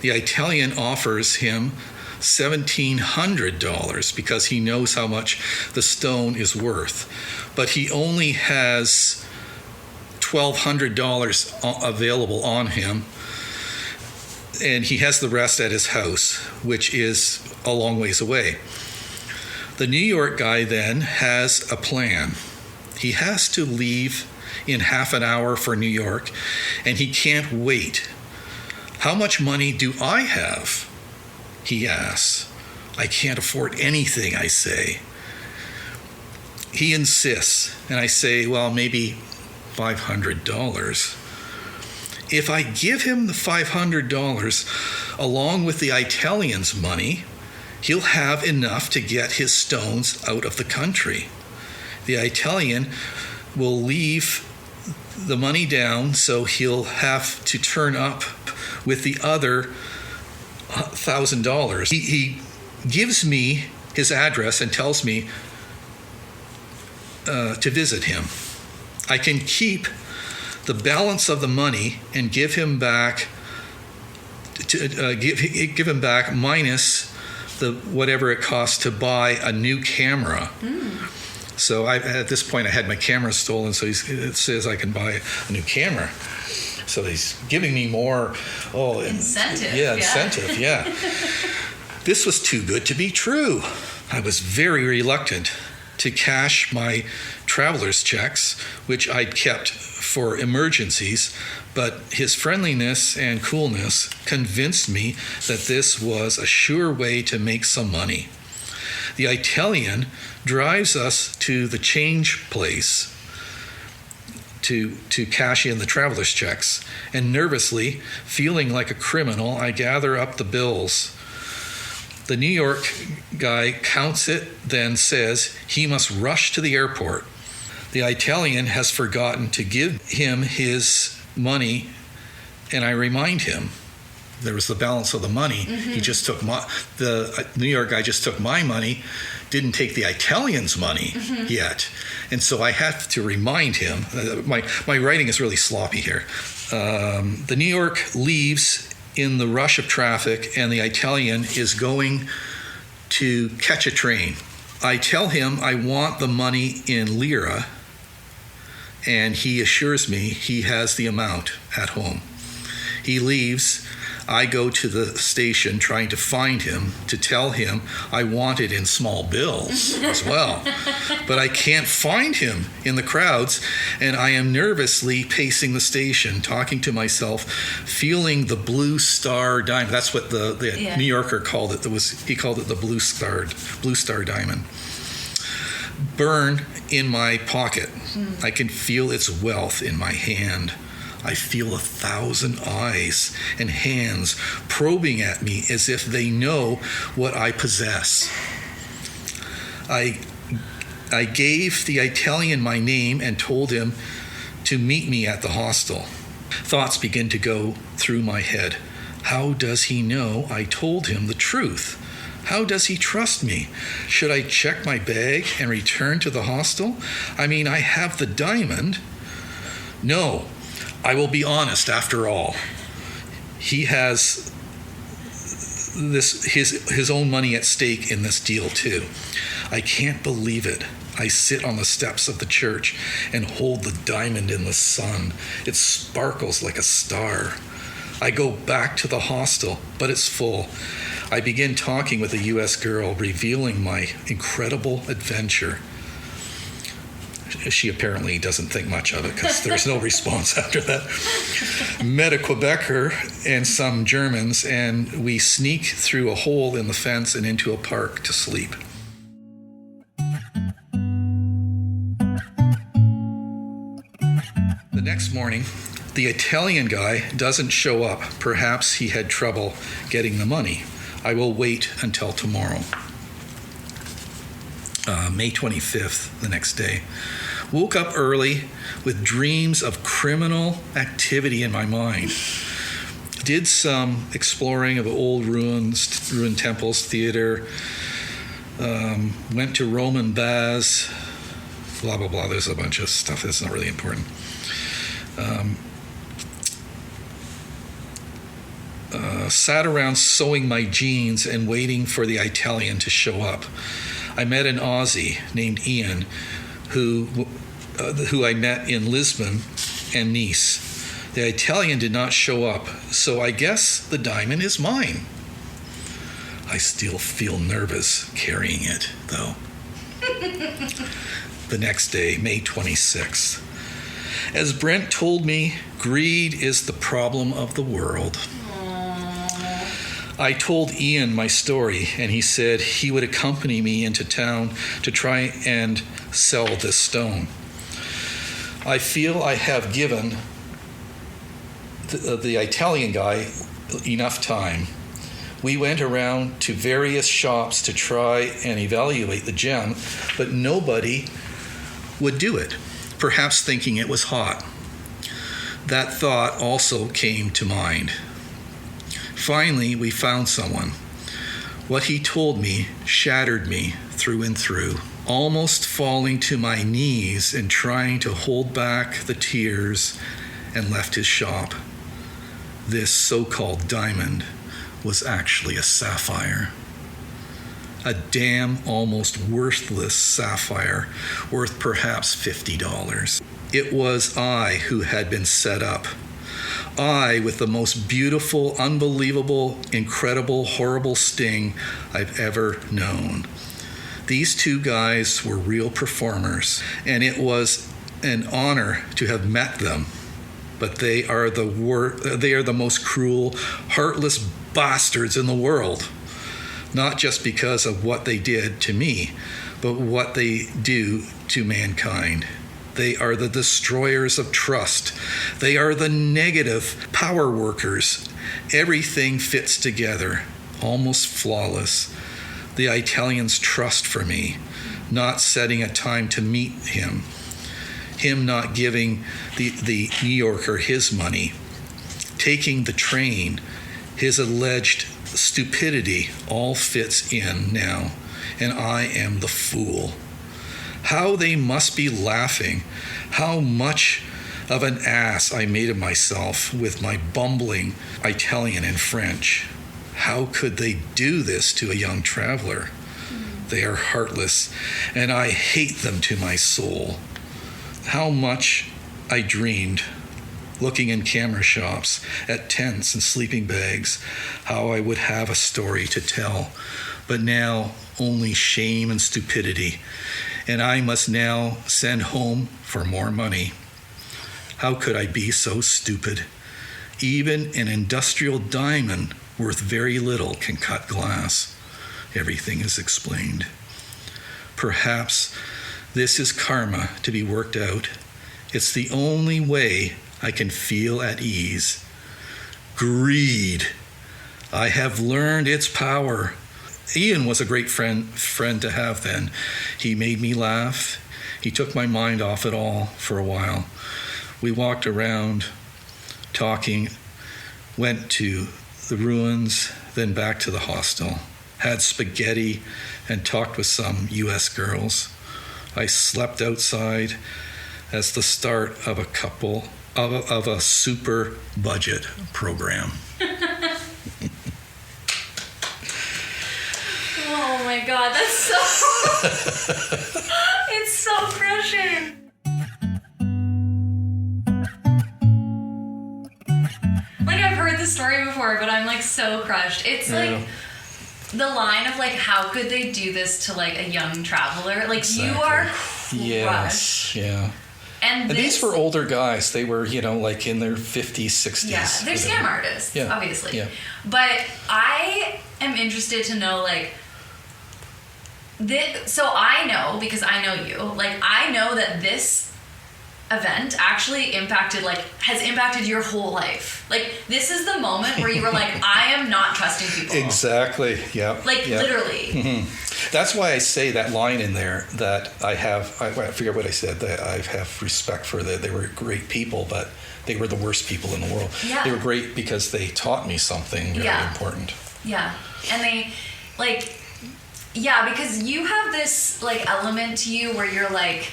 The Italian offers him $1,700 because he knows how much the stone is worth. But he only has $1,200 available on him, and he has the rest at his house, which is a long ways away. The New York guy then has a plan. He has to leave in half an hour for New York, and he can't wait. How much money do I have? He asks. I can't afford anything, I say. He insists, and I say, well, maybe $500. If I give him the $500 along with the Italian's money, he'll have enough to get his stones out of the country. The Italian will leave the money down, so he'll have to turn up with the other $1,000. He gives me his address and tells me to visit him. I can keep the balance of the money and give him back minus the whatever it costs to buy a new camera. So at this point I had my camera stolen, so it says I can buy a new camera. So he's giving me more incentive. Incentive, yeah. This was too good to be true. I was very reluctant to cash my traveler's checks, which I'd kept for emergencies, but his friendliness and coolness convinced me that this was a sure way to make some money. The Italian drives us to the change place to cash in the traveler's checks, and nervously, feeling like a criminal, I gather up the bills. The New York guy counts it, then says he must rush to the airport. The Italian has forgotten to give him his money, and I remind him. There was the balance of the money. He just took the New York guy just took my money, didn't take the Italian's money yet. And so I have to remind him. My writing is really sloppy here. The New York leaves in the rush of traffic, and the Italian is going to catch a train. I tell him I want the money in lira, and he assures me he has the amount at home. He leaves. I go to the station trying to find him to tell him I want it in small bills as well. But I can't find him in the crowds, and I am nervously pacing the station, talking to myself, feeling the blue star diamond. That's what the New Yorker called it. He called it the blue star diamond. Burn in my pocket. I can feel its wealth in my hand. I feel 1,000 eyes and hands probing at me as if they know what I possess. I gave the Italian my name and told him to meet me at the hostel. Thoughts begin to go through my head. How does he know I told him the truth? How does he trust me? Should I check my bag and return to the hostel? I mean, I have the diamond. No. I will be honest after all. he has his own money at stake in this deal too. I can't believe it. I sit on the steps of the church and hold the diamond in the sun. It sparkles like a star. I go back to the hostel, but it's full. I begin talking with a U.S. girl, revealing my incredible adventure. She apparently doesn't think much of it because there's no response after that. Met a Quebecer and some Germans, and we sneak through a hole in the fence and into a park to sleep. The next morning, the Italian guy doesn't show up. Perhaps he had trouble getting the money. I will wait until tomorrow. May 25th, the next day. Woke up early with dreams of criminal activity in my mind. Did some exploring of old ruined temples, theater. Went to Roman baths. Blah, blah, blah. There's a bunch of stuff that's not really important. Sat around sewing my jeans and waiting for the Italian to show up. I met an Aussie named Ian who I met in Lisbon and Nice. The Italian did not show up, so I guess the diamond is mine. I still feel nervous carrying it, though. The next day, May 26th. As Brent told me, greed is the problem of the world. I told Ian my story, and he said he would accompany me into town to try and sell this stone. I feel I have given the Italian guy enough time. We went around to various shops to try and evaluate the gem, but nobody would do it, perhaps thinking it was hot. That thought also came to mind. Finally, we found someone. What he told me shattered me through and through, almost falling to my knees and trying to hold back the tears, and left his shop. This so-called diamond was actually a sapphire. A damn almost worthless sapphire, worth perhaps $50. It was I who had been set up. I, with the most beautiful, unbelievable, incredible, horrible sting I've ever known. These two guys were real performers, and it was an honor to have met them. But they are the most cruel, heartless bastards in the world. Not just because of what they did to me, but what they do to mankind. They are the destroyers of trust. They are the negative power workers. Everything fits together, almost flawless. The Italian's trust for me, not setting a time to meet him not giving the New Yorker his money, taking the train, his alleged stupidity all fits in now, and I am the fool. How they must be laughing, how much of an ass I made of myself with my bumbling Italian and French. How could they do this to a young traveler? They are heartless, and I hate them to my soul. How much I dreamed, looking in camera shops, at tents and sleeping bags, how I would have a story to tell. But now only shame and stupidity, and I must now send home for more money. How could I be so stupid? Even an industrial diamond worth very little can cut glass. Everything is explained. Perhaps this is karma to be worked out. It's the only way I can feel at ease. Greed. I have learned its power. Ian was a great friend to have then. He made me laugh. He took my mind off it all for a while. We walked around talking, went to the ruins, then back to the hostel, had spaghetti and talked with some U.S. girls. I slept outside as the start of a super budget program. God, that's so... It's so crushing. Like, I've heard this story before, but I'm, like, so crushed. It's, like, the line of, like, how could they do this to, like, a young traveler? Like, Exactly. you are crushed. Yes, yeah. And these were older guys. They were, like in their 50s, 60s. Yeah, they're scam artists, obviously. Yeah. But I am interested to know, like, so I know, because I know you, like, I know that this event actually has impacted your whole life. Like, this is the moment where you were like, I am not trusting people. Exactly, yeah. Like, literally. Mm-hmm. That's why I say that line in there that I forget what I said, that I have respect for that. They were great people, but they were the worst people in the world. Yeah. They were great because they taught me something very important. Yeah. And they, like, yeah, because you have this, like, element to you where you're like,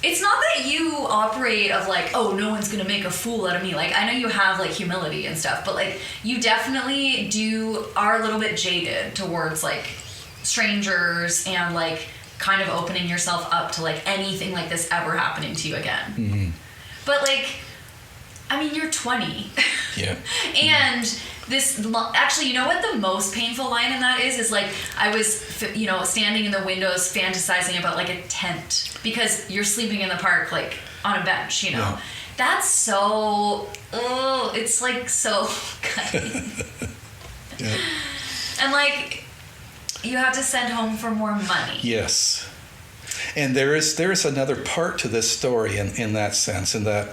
it's not that you operate of like, oh, no one's gonna make a fool out of me. Like, I know you have like humility and stuff, but like you definitely are a little bit jaded towards like strangers and like kind of opening yourself up to like anything like this ever happening to you again. Mm-hmm. But like, I mean, you're 20. Yeah. And this, actually, you know what the most painful line in that is like, I was, standing in the windows fantasizing about like a tent because you're sleeping in the park, like on a bench, Yeah. That's so, it's like so cutting. Yeah. And like, you have to send home for more money. Yes. And there is another part to this story in that sense, in that,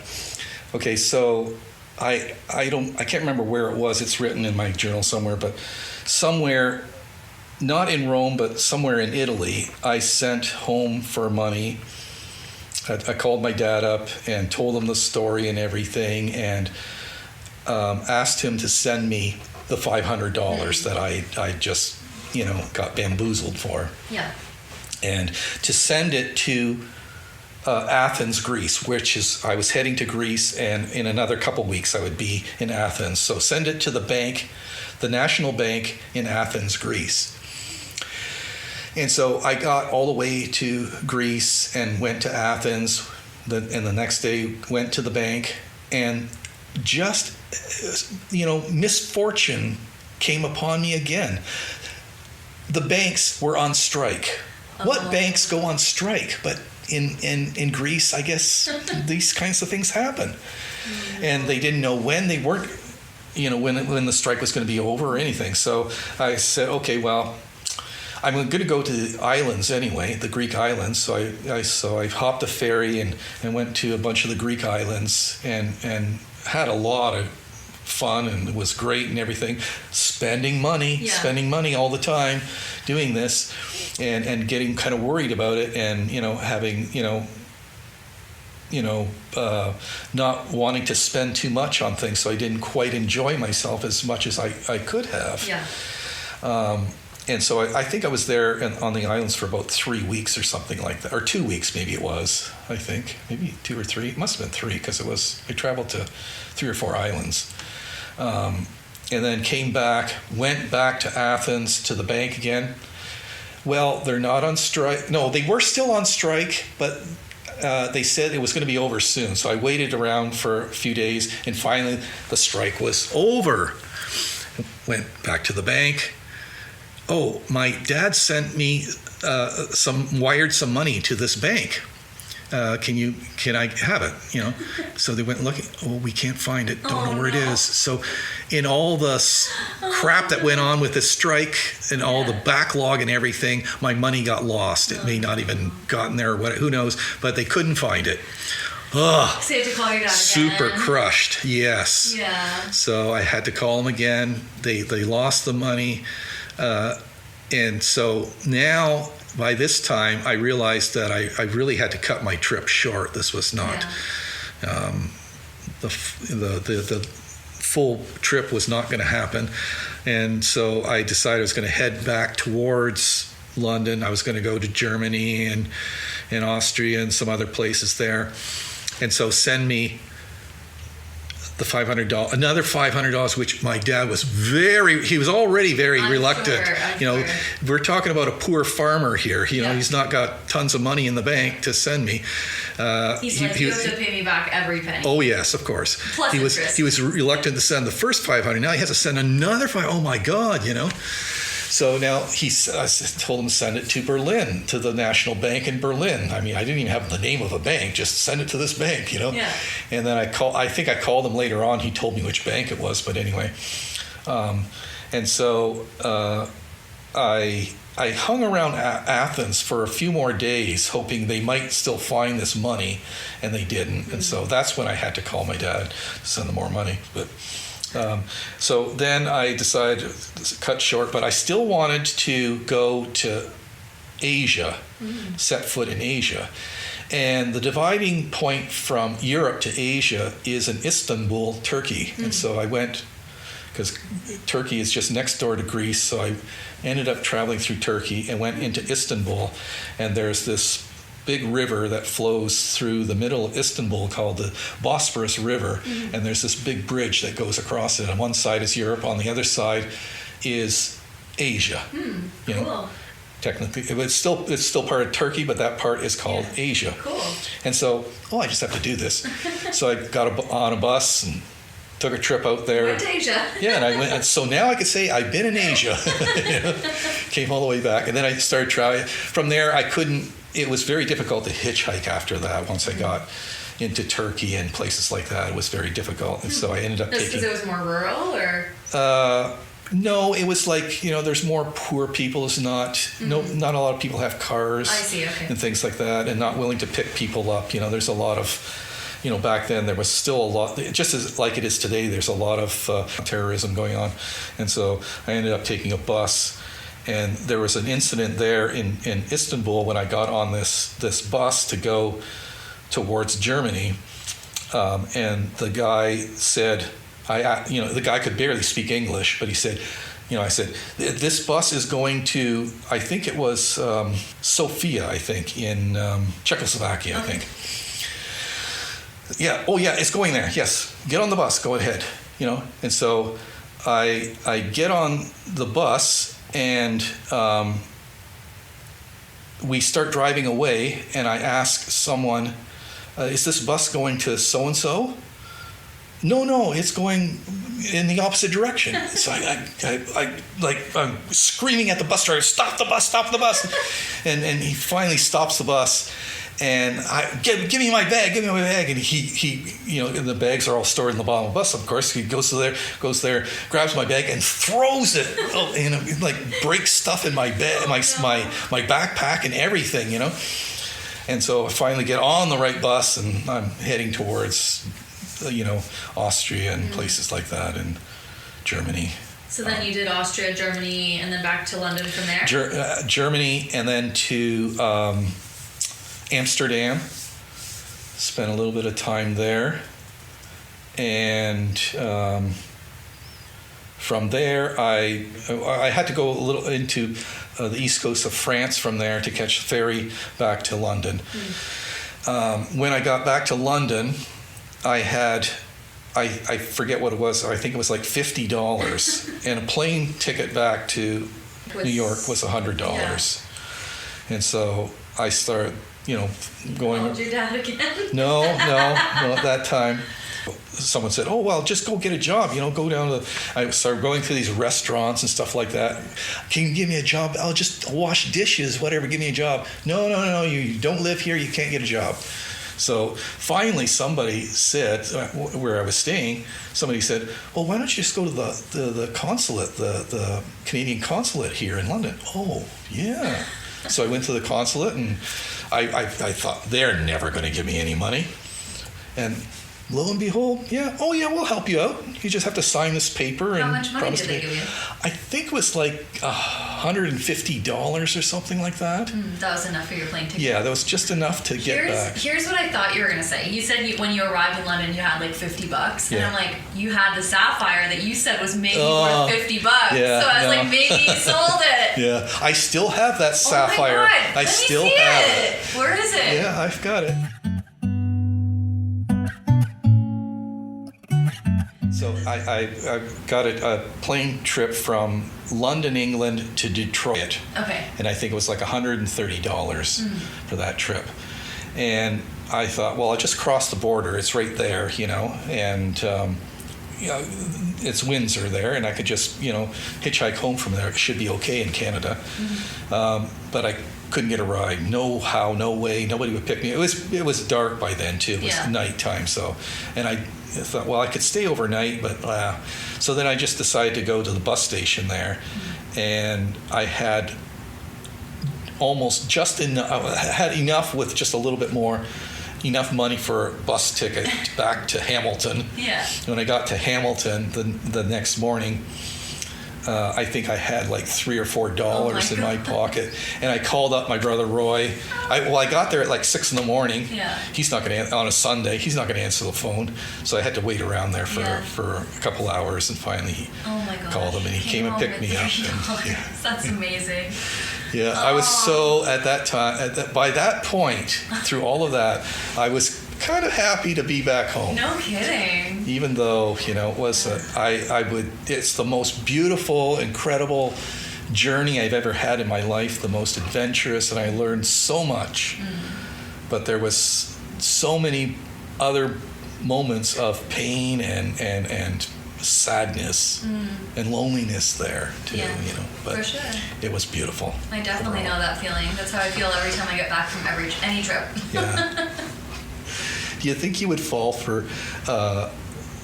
okay, so I can't remember where it was. It's written in my journal somewhere, but somewhere, not in Rome, but somewhere in Italy, I sent home for money. I called my dad up and told him the story and everything, and asked him to send me the $500 that I just, got bamboozled for. Yeah. And to send it to Athens, Greece, which is, I was heading to Greece, and in another couple weeks I would be in Athens. So send it to the bank, the National Bank in Athens, Greece. And so I got all the way to Greece and went to Athens, and the next day went to the bank, and just, misfortune came upon me again. The banks were on strike. What banks go on strike? But in Greece, I guess these kinds of things happen. And they didn't know when. They weren't, when the strike was going to be over or anything. So I said, okay, well, I'm going to go to the islands anyway, the Greek islands. So I hopped a ferry and went to a bunch of the Greek islands and had a lot of fun, and it was great and everything. Spending money all the time doing this, and getting kind of worried about it, and having not wanting to spend too much on things, so I didn't quite enjoy myself as much as I could have. Yeah. And so I think I was there on the islands for about 3 weeks or something like that, or 2 weeks maybe it was. I think maybe 2 or 3. It must have been 3, because I traveled to 3 or 4 islands, and then came back, went back to Athens to the bank again. Well, they're not on strike. No, they were still on strike, but they said it was going to be over soon. So I waited around for a few days, and finally the strike was over. Went back to the bank. Oh, my dad sent me wired some money to this bank. Can I have it? So they went looking. Oh, we can't find it. Don't know where it is. So in all the crap that went on with this strike and all the backlog and everything, my money got lost. It may not even gotten there or what, who knows, but they couldn't find it. Oh, So you had to call your dad again. super crushed. Yes. Yeah. So I had to call them again. They lost the money. And so now, by this time, I realized that I really had to cut my trip short. This was not the full trip was not going to happen, and so I decided I was going to head back towards London. I was going to go to Germany and Austria and some other places there, and so send me the $500, another $500, which my dad was he was already very reluctant. Sure. We're talking about a poor farmer here. He's not got tons of money in the bank to send me. He's like, you have to pay me back every penny. Oh yes, of course. Plus interest. He was reluctant to send the first $500. Now he has to send another $500. Oh my God, So now I told him to send it to Berlin, to the National Bank in Berlin. I mean, I didn't even have the name of a bank, just send it to this bank, Yeah. And then I think I called him later on. He told me which bank it was, but anyway. And so I hung around Athens for a few more days, hoping they might still find this money, and they didn't. And so that's when I had to call my dad to send them more money. But so then I decided to cut short, but I still wanted to go to Asia, set foot in Asia. And the dividing point from Europe to Asia is in Istanbul, Turkey. And so I went, because Turkey is just next door to Greece, so I ended up traveling through Turkey and went into Istanbul. And there's this big river that flows through the middle of Istanbul called the Bosporus River, and there's this big bridge that goes across it. On one side is Europe, on the other side is Asia. Cool. Technically, it's still part of Turkey, but that part is called Asia. Cool. And so, I just have to do this. So I got on a bus and took a trip out there. Went to Asia. Yeah, and I went. And so now I could say I've been in Asia. Came all the way back, and then I started traveling. From there, I couldn't. It was very difficult to hitchhike after that. Once I got into Turkey and places like that, it was very difficult, and so I ended up Just taking. because it was more rural, or? No, it was like, there's more poor people. It's not not a lot of people have cars. I see. Okay. And things like that, and not willing to pick people up. There's a lot of. Back then there was still a lot, just as like it is today, there's a lot of terrorism going on. And so I ended up taking a bus, and there was an incident there in Istanbul when I got on this bus to go towards Germany. And the guy said, the guy could barely speak English, but he said, I said, this bus is going to, I think it was Sofia, I think, in Czechoslovakia, I think. Yeah. Oh, yeah. It's going there. Yes. Get on the bus. Go ahead. And so I get on the bus, and we start driving away. And I ask someone, "Is this bus going to so and so?" No. It's going in the opposite direction. So I'm screaming at the bus driver, "Stop the bus! Stop the bus!" And he finally stops the bus. And give me my bag, and he and the bags are all stored in the bottom of the bus. Of course, he goes there, grabs my bag and throws it, and like breaks stuff in my bag, my backpack and everything, And so I finally get on the right bus, and I'm heading towards, Austria and places like that, and Germany. So then you did Austria, Germany, and then back to London from there. Germany, and then to. Amsterdam, spent a little bit of time there, and from there I had to go a little into the east coast of France from there to catch the ferry back to London. When I got back to London, I forget what it was. I think it was like $50, and a plane ticket back to New York was $100. Yeah. And so I started. Going. Called your dad again? No. At that time, someone said, "Oh well, just go get a job. Go down to." I started going to these restaurants and stuff like that. Can you give me a job? I'll just wash dishes, whatever. Give me a job. No. You don't live here. You can't get a job. So finally, somebody said, where I was staying, somebody said, "Well, why don't you just go to the consulate, the Canadian consulate here in London?" Oh, yeah. So I went to the consulate, and I thought, they're never going to give me any money. And lo and behold, we'll help you out. You just have to sign this paper. How much money did they give you? I think it was like $150 or something like that. That was enough for your plane ticket? Yeah, that was just enough to get back. Here's what I thought you were going to say. You said when you arrived in London, you had like $50. And I'm like, you had the sapphire that you said was maybe worth $50. Yeah, so I was like, maybe you sold it. Yeah, I still have that sapphire. Oh my God. I still have it. Where is it? Yeah, I've got it. So I got a plane trip from London, England to Detroit. Okay. And I think it was like $130 for that trip. And I thought, well, I'll just cross the border. It's right there, and it's Windsor there, and I could just, hitchhike home from there. It should be okay in Canada. But I couldn't get a ride. No how, no way. Nobody would pick me. It was dark by then too. It was nighttime. So, and I thought, well, I could stay overnight, but so then I just decided to go to the bus station there, and I had almost just had enough with just a little bit more. Enough money for a bus ticket back to Hamilton. Yeah. When I got to Hamilton the next morning, I think I had like $3 or $4 in my pocket, and I called up my brother Roy. I got there at like 6 in the morning. Yeah. He's not going to on a Sunday. He's not going to answer the phone, so I had to wait around there for a couple hours, and finally he called him, and he came and picked me up. And, That's amazing. Yeah, I was so at that time. By that point, through all of that, I was kind of happy to be back home. No kidding. Even though it was it's the most beautiful, incredible journey I've ever had in my life, the most adventurous, and I learned so much. But there was so many other moments of pain and sadness and loneliness there too. But for sure. It was beautiful. I definitely know that feeling. That's how I feel every time I get back from any trip. Yeah. Do you think you would fall for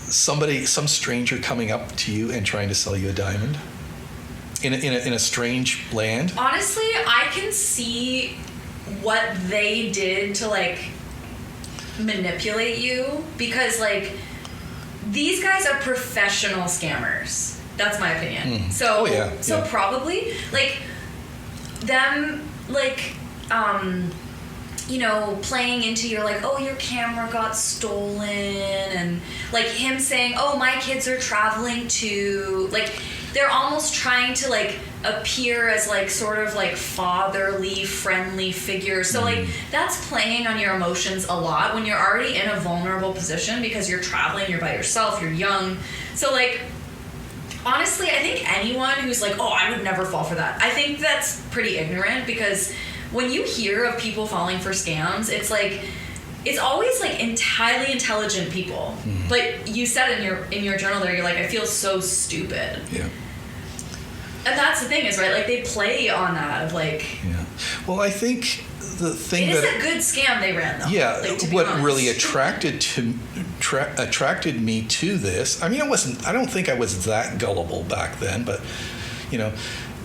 some stranger coming up to you and trying to sell you a diamond in a strange land? Honestly, I can see what they did to manipulate you, because these guys are professional scammers. That's my opinion. So probably them playing into your your camera got stolen, and him saying, oh, my kids are traveling too. They're almost trying to appear as sort of fatherly, friendly figures. So that's playing on your emotions a lot when you're already in a vulnerable position because you're traveling, you're by yourself, you're young. So honestly, I think anyone who's oh, I would never fall for that, I think that's pretty ignorant, because when you hear of people falling for scams, it's always entirely intelligent people. But you said in your journal there, you're I feel so stupid. Yeah. And that's the thing is, right? They play on that of Yeah. Well, I think the thing it is a good scam they ran though. Yeah. What really attracted me to this, I mean, I don't think I was that gullible back then, but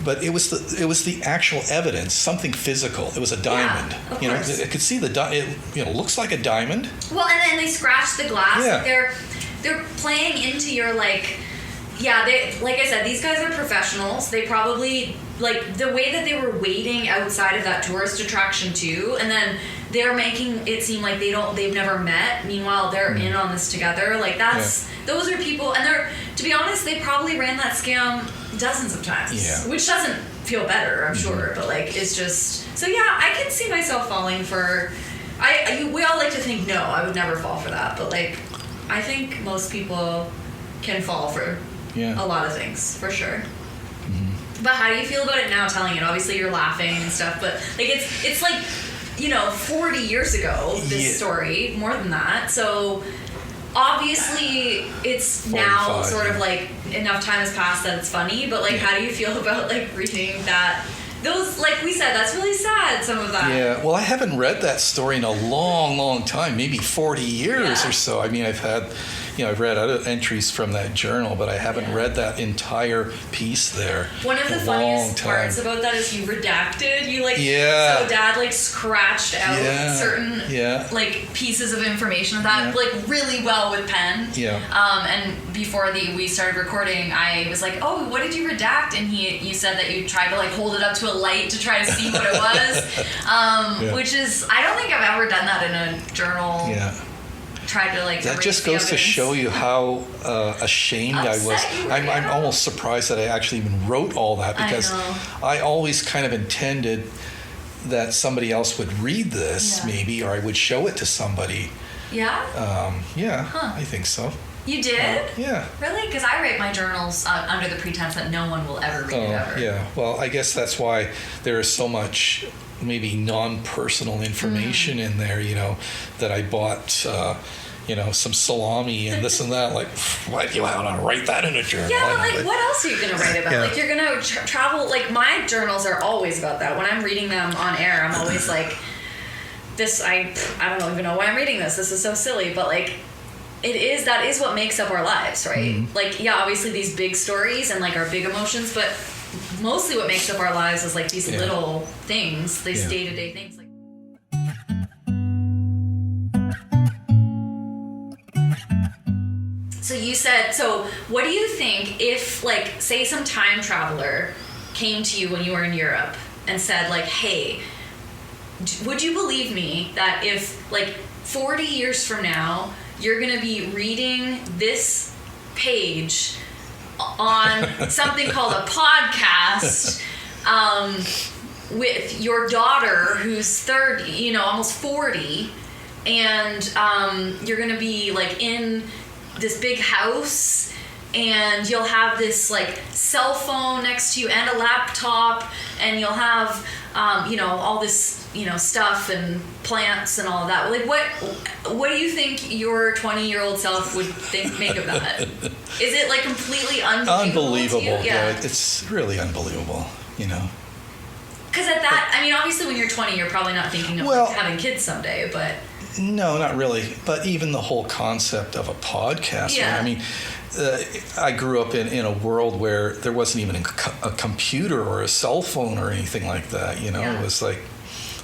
but it was the actual evidence, something physical. It was a diamond. Yeah, I could see it looks like a diamond. Well, and then they scratched the glass. Yeah. They're playing into your they, like I said, these guys are professionals. They probably the way that they were waiting outside of that tourist attraction too, and then they're making it seem like they've never met. Meanwhile, they're in on this together. Those are people, and to be honest, they probably ran that scam dozens of times. Yeah. Which doesn't feel better, I'm sure, but it's just so I can see myself falling for. We all like to think no, I would never fall for that, but I think most people can fall for a lot of things for sure. But how do you feel about it now, telling it? Obviously you're laughing and stuff, but it's 40 years ago, this story, more than that. So obviously it's 45, now sort of enough time has passed that it's funny, but how do you feel about reading that? Those, we said, that's really sad, some of that. Yeah, well, I haven't read that story in a long, long time, maybe 40 years or so. I mean, I've read other entries from that journal, but I haven't read that entire piece there. One of the funniest parts about that is you redacted. You so Dad scratched out certain pieces of information of that really well with pen. Yeah. And before we started recording, I was oh, what did you redact? And you said that you tried to hold it up to a light to try to see what it was. Which is, I don't think I've ever done that in a journal. Yeah. Tried to that just goes to show you how ashamed I was. I'm almost surprised that I actually even wrote all that, because I always kind of intended that somebody else would read this maybe, or I would show it to somebody. I think so. You did? Yeah. Really? Because I write my journals under the pretense that no one will ever read it ever. Yeah. Well, I guess that's why there is so much maybe non-personal information in there, that I bought, some salami and this and that. Like, why do you want to write that in a journal? Yeah, but like, what else are you going to write about? Yeah. Like, you're going to travel. Like, my journals are always about that. When I'm reading them on air, I'm always like, I don't even know why I'm reading this. This is so silly. But like, that is what makes up our lives, right? Mm-hmm. Like, yeah, obviously these big stories and like our big emotions, but mostly what makes up our lives is like these little things, these day-to-day things. Like, so you said, what do you think if, like, say some time traveler came to you when you were in Europe and said, like, hey, would you believe me that if, like, 40 years from now, you're going to be reading this page on something called a podcast with your daughter who's 30, almost 40, and you're going to be, like, in this big house, and you'll have this, like, cell phone next to you and a laptop, and you'll have, all this, stuff and plants and all of that. Like, what do you think your 20-year-old self would make of that? Is it, like, completely unbelievable to you? Yeah. It's really unbelievable, Because at that, I mean, obviously when you're 20, you're probably not thinking of having kids someday, but... No, not really. But even the whole concept of a podcast. Yeah. I mean, I grew up in a world where there wasn't even a computer or a cell phone or anything like that. It was like,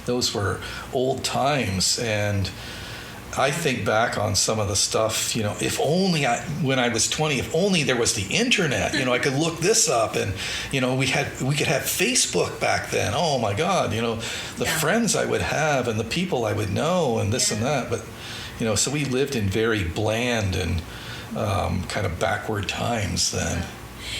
those were old times. And I think back on some of the stuff, if only when I was 20, if only there was the internet, I could look this up, and, we could have Facebook back then. Oh my God, the friends I would have and the people I would know and this and that. But, so we lived in very bland and kind of backward times then.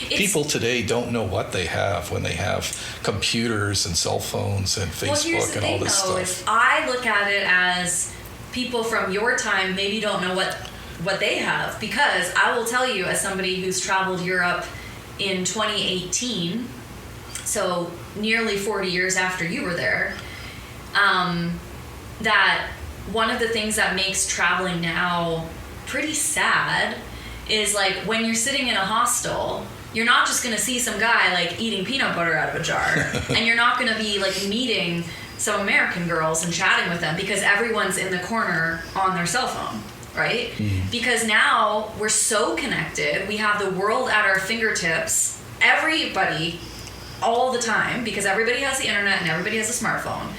People today don't know what they have when they have computers and cell phones and Facebook and all this stuff. If I look at it as people from your time maybe don't know what they have, because I will tell you, as somebody who's traveled Europe in 2018, so nearly 40 years after you were there, that one of the things that makes traveling now pretty sad is, like, when you're sitting in a hostel, you're not just going to see some guy, like, eating peanut butter out of a jar, and you're not going to be, like, meeting some American girls and chatting with them because everyone's in the corner on their cell phone, right? Because now we're so connected. We have the world at our fingertips, everybody, all the time, because everybody has the internet and everybody has a smartphone.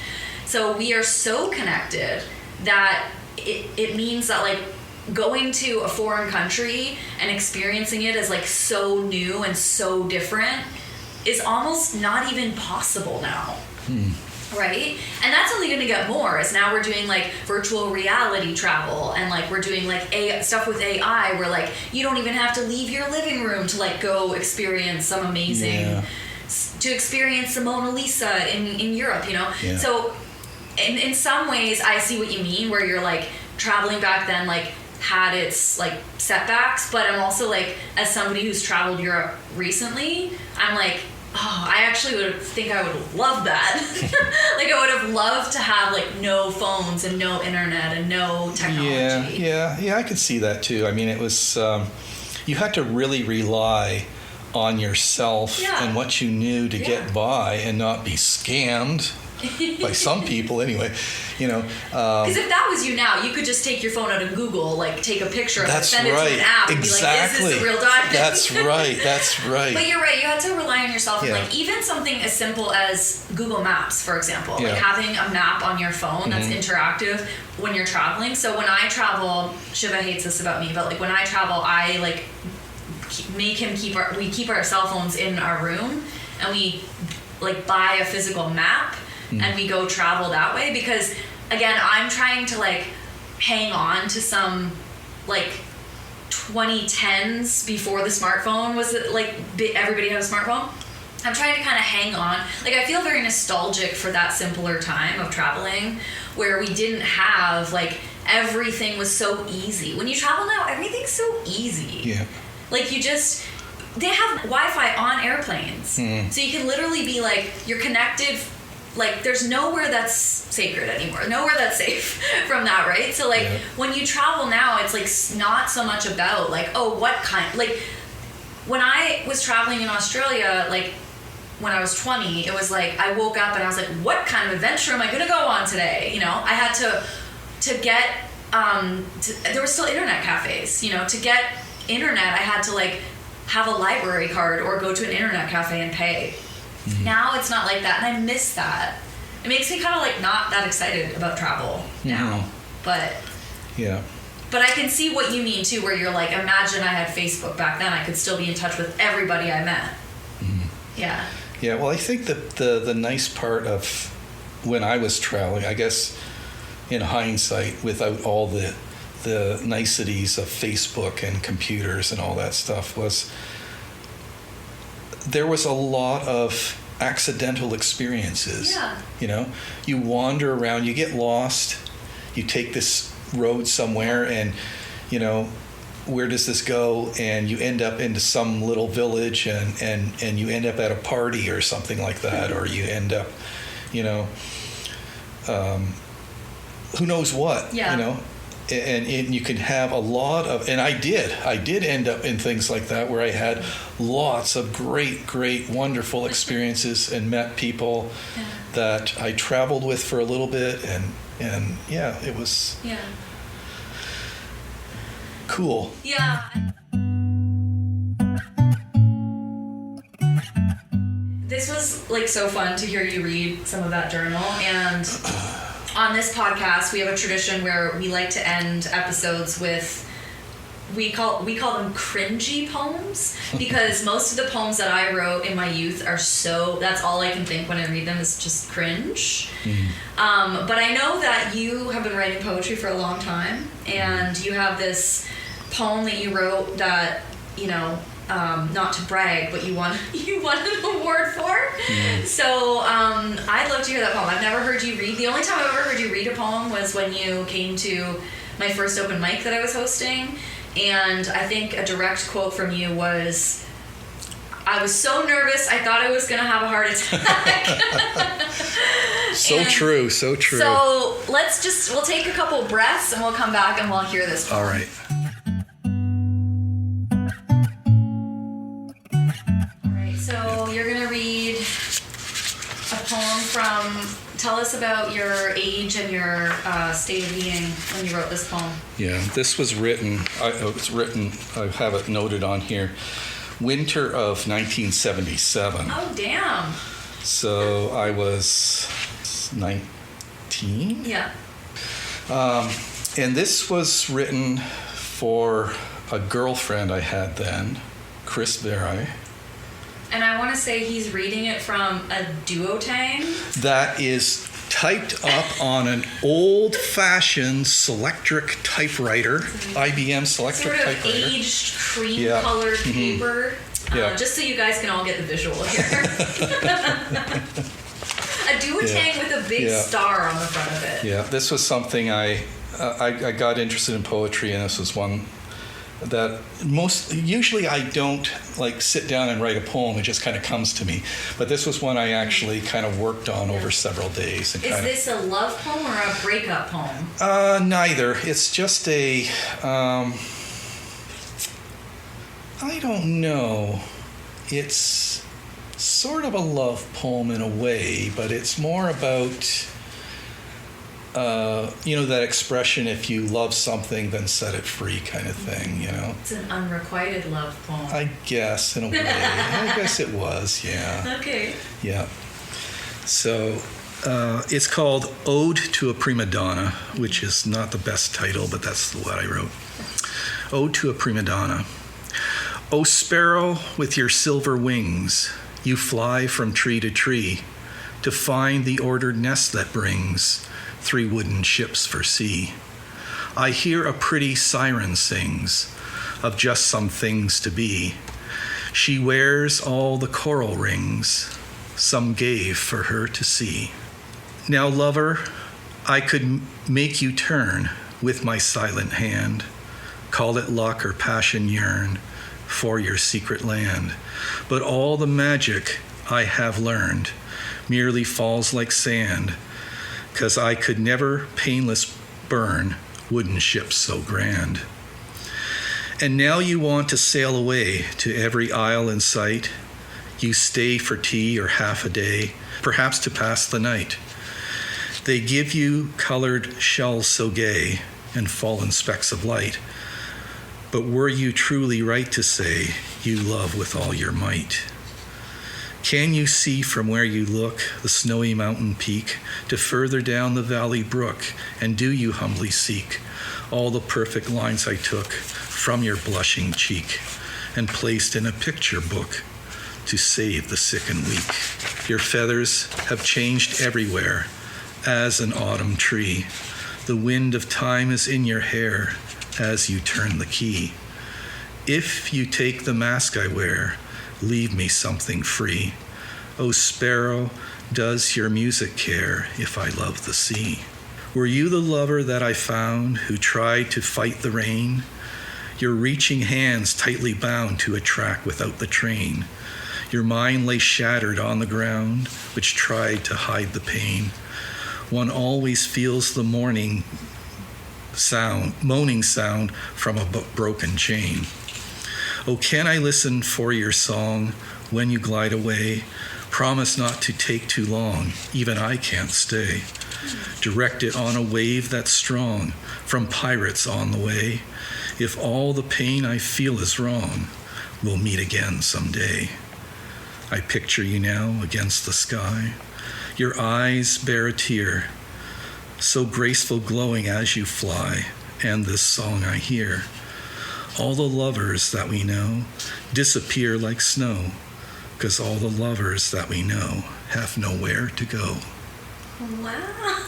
So we are so connected that it means that, like, going to a foreign country and experiencing it as, like, so new and so different is almost not even possible now. Right? And that's only going to get more, as now we're doing, like, virtual reality travel, and, like, we're doing, like, stuff with AI where, like, you don't even have to leave your living room to, like, go experience some amazing, to experience the Mona Lisa in Europe, Yeah. So in some ways I see what you mean, where you're, like, traveling back then, like, had its, like, setbacks, but I'm also, like, as somebody who's traveled Europe recently, I'm like, oh, I actually I would love that. Like, I would have loved to have, like, no phones and no internet and no technology. Yeah, I could see that too. I mean, it was, you had to really rely on yourself and what you knew to get by and not be scammed by some people anyway, Because if that was you now, you could just take your phone out of Google, like, take a picture of it, send it to an app, and be like, is this a real document? That's right. But you're right, you had to rely on yourself. And, like, even something as simple as Google Maps, for example, like having a map on your phone that's interactive when you're traveling. So when I travel, Shiva hates this about me, but, like, when I travel, I, like, make him we keep our cell phones in our room, and we, like, buy a physical map, and we go travel that way, because, again, I'm trying to, like, hang on to some, like, 2010s before the smartphone was, like, everybody had a smartphone. I'm trying to kind of hang on. Like, I feel very nostalgic for that simpler time of traveling, where we didn't have, like, everything was so easy. When you travel now, everything's so easy. Yeah. Like they have Wi-Fi on airplanes. So you can literally be like, you're connected. Like, there's nowhere that's sacred anymore. Nowhere that's safe from that, right? So, like, when you travel now, it's, like, not so much about, like, oh, what kind... Like, when I was traveling in Australia, like, when I was 20, it was, like, I woke up and I was like, what kind of adventure am I going to go on today? You know? I had to get... there were still internet cafes, you know? To get internet, I had to, like, have a library card or go to an internet cafe and pay. Now it's not like that, and I miss that. It makes me kind of like not that excited about travel now. But I can see what you mean too, where you're like, imagine I had Facebook back then, I could still be in touch with everybody I met. Yeah. Yeah, well, I think that the nice part of when I was traveling, I guess in hindsight, without all the niceties of Facebook and computers and all that stuff, was there was a lot of accidental experiences. Yeah. You know, you wander around, you get lost, you take this road somewhere, and, you know, where does this go? And you end up into some little village, and you end up at a party or something like that, or you end up, you know, who knows what, you know? And you can have a lot of, and I did end up in things like that where I had lots of great, wonderful experiences and met people that I traveled with for a little bit, and yeah, it was cool. Yeah. This was like so fun to hear you read some of that journal, and on this podcast, we have a tradition where we like to end episodes with, we call them cringy poems, because most of the poems that I wrote in my youth are so, that's all I can think when I read them is just cringe. But I know that you have been writing poetry for a long time, and you have this poem that you wrote that, you know, not to brag, but you won an award for. So I'd love to hear that poem. I've never heard you read. The only time I've ever heard you read a poem was when you came to my first open mic that I was hosting, and I think a direct quote from you was, I was so nervous I thought I was gonna have a heart attack. So true. So we'll take a couple breaths and we'll come back and we'll hear this poem. All right. So you're going to read a poem from, tell us about your age and your state of being when you wrote this poem. Yeah, this was written, I have it noted on here, winter of 1977. Oh, damn. So I was 19? Yeah. And this was written for a girlfriend I had then, Chris Berry. And I want to say he's reading it from a duotang. That is typed up on an old-fashioned Selectric typewriter, IBM Selectric typewriter. Sort of aged cream-colored paper. Just so you guys can all get the visual here. A duotang with a big star on the front of it. Yeah, this was something I got interested in poetry, and this was one that usually I don't like sit down and write a poem. It just kind of comes to me. But this was one I actually kind of worked on over several days. And is this a love poem or a breakup poem? Neither. It's just a, I don't know. It's sort of a love poem in a way, but it's more about, you know, that expression, if you love something, then set it free kind of thing, you know. It's an unrequited love poem. I guess, in a way. I guess it was, yeah. Okay. Yeah. So it's called Ode to a Prima Donna, which is not the best title, but that's what I wrote. Ode to a Prima Donna. O sparrow with your silver wings, you fly from tree to tree to find the ordered nest that brings 3 wooden ships for sea. I hear a pretty siren sings of just some things to be. She wears all the coral rings some gave for her to see. Now, lover, I could make you turn with my silent hand. Call it luck or passion yearn for your secret land. But all the magic I have learned merely falls like sand, 'cause I could never painless burn wooden ships so grand. And now you want to sail away to every isle in sight. You stay for tea or half a day, perhaps to pass the night. They give you colored shells so gay and fallen specks of light. But were you truly right to say you love with all your might? Can you see from where you look the snowy mountain peak to further down the valley brook? And do you humbly seek all the perfect lines I took from your blushing cheek and placed in a picture book to save the sick and weak? Your feathers have changed everywhere as an autumn tree. The wind of time is in your hair as you turn the key. If you take the mask I wear, leave me something free. O sparrow, does your music care if I love the sea? Were you the lover that I found who tried to fight the rain? Your reaching hands tightly bound to a track without the train. Your mind lay shattered on the ground, which tried to hide the pain. One always feels the moaning sound from a broken chain. Oh, can I listen for your song when you glide away? Promise not to take too long, even I can't stay. Direct it on a wave that's strong from pirates on the way. If all the pain I feel is wrong, we'll meet again someday. I picture you now against the sky. Your eyes bear a tear, so graceful glowing as you fly, and this song I hear. All the lovers that we know disappear like snow, 'cause all the lovers that we know have nowhere to go. Wow.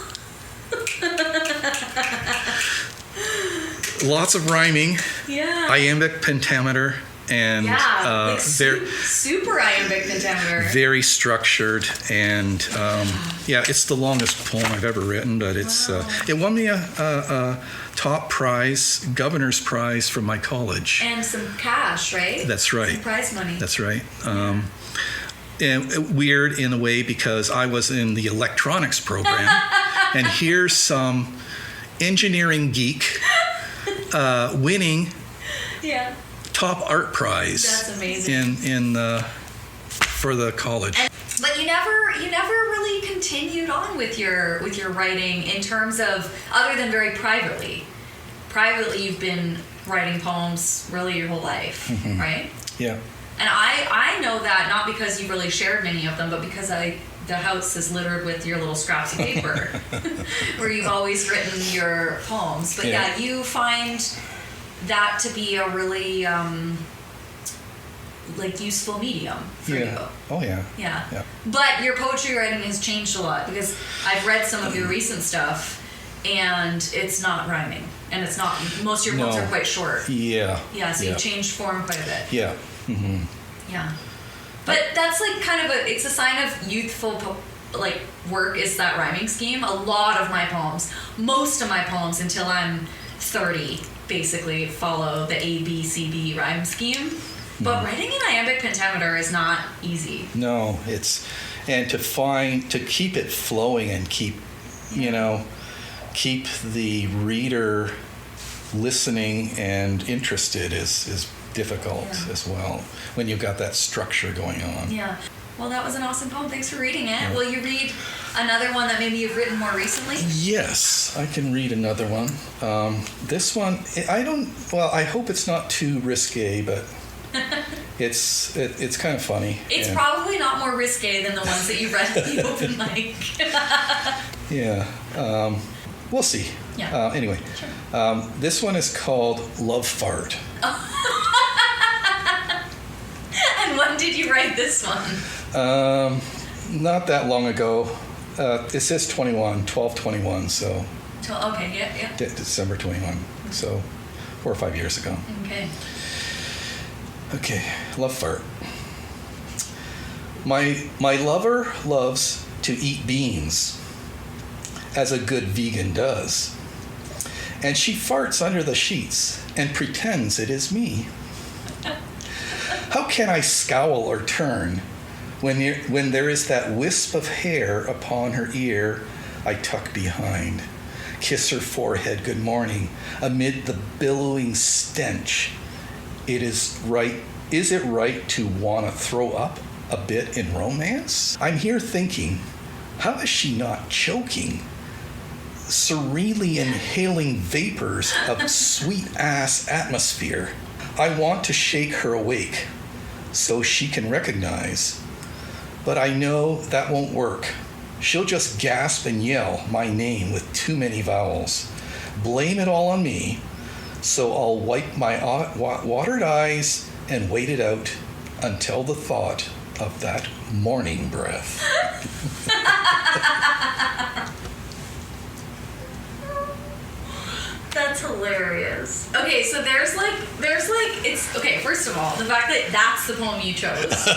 Lots of rhyming, Yeah. iambic pentameter, and like super iambic pentameter. very structured, and it's the longest poem I've ever written, but it's it won me a top prize, governor's prize from my college. And some cash, right? That's right. Some prize money. That's right. And weird in a way because I was in the electronics program, and here's some engineering geek winning top art prize. That's amazing. in for the college. But you never really continued on with your writing in terms of, other than very privately. Privately, you've been writing poems really your whole life, right? Yeah. And I know that not because you really shared many of them, but because the house is littered with your little scraps of paper where you've always written your poems. But yeah, you find that to be a really useful medium for you. Oh yeah. Yeah. But your poetry writing has changed a lot, because I've read some of your recent stuff and it's not rhyming, and it's not, most of your poems are quite short. Yeah. Yeah, so you've changed form quite a bit. Yeah. Mm-hmm. Yeah. But that's like kind of it's a sign of youthful work, is that rhyming scheme. A lot of my poems, most of my poems until I'm 30, basically follow the ABCD rhyme scheme. But writing in iambic pentameter is not easy. No, and to keep it flowing and keep the reader listening and interested is difficult as well, when you've got that structure going on. Yeah. Well, that was an awesome poem. Thanks for reading it. Yeah. Will you read another one that maybe you've written more recently? Yes, I can read another one. This one, I hope it's not too risque, but it's kind of funny. It's probably not more risque than the ones that you read at the open mic. Yeah. We'll see. Yeah. Anyway, sure. This one is called Love Fart. And when did you write this one? Not that long ago. It says 12/21, so. Okay, yeah. December 21, so 4 or 5 years ago. Okay, Love Fart. My lover loves to eat beans, as a good vegan does. and she farts under the sheets and pretends it is me. How can I scowl or turn when there is that wisp of hair upon her ear I tuck behind? Kiss her forehead good morning amid the billowing stench. Is it right to want to throw up a bit in romance? I'm here thinking, how is she not choking? Serenely inhaling vapors of sweet ass atmosphere. I want to shake her awake so she can recognize, but I know that won't work. She'll just gasp and yell my name with too many vowels. Blame it all on me, so I'll wipe my watered eyes and wait it out until the thought of that morning breath. That's hilarious. Okay, so there's like it's okay. First of all, the fact that that's the poem you chose.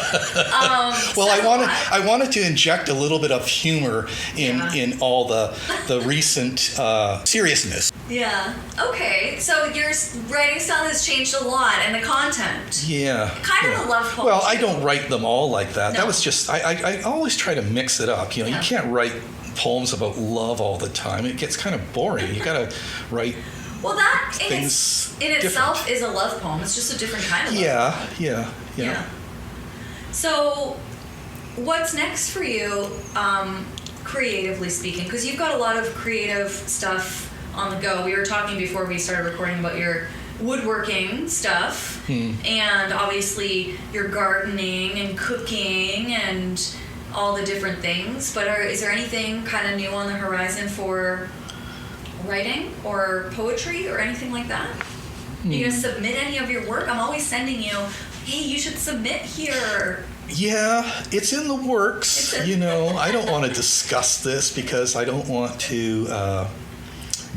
Well, I wanted to inject a little bit of humor in all the recent seriousness. Yeah. Okay. So your writing style has changed a lot, and the content. Yeah. Kind of a love poem. Well, I don't write them all like that. No. That was just I always try to mix it up. You know, you can't write poems about love all the time. It gets kind of boring. You gotta write. Well, that things in itself is a love poem. It's just a different kind of love poem. Yeah. So, what's next for you, creatively speaking? Because you've got a lot of creative stuff on the go. We were talking before we started recording about your woodworking stuff, and obviously your gardening and cooking and all the different things. But is there anything kind of new on the horizon for writing or poetry or anything like that? Are you going to submit any of your work? I'm always sending you, hey, you should submit here. Yeah, it's in the works. You know, I don't want to discuss this because I don't want to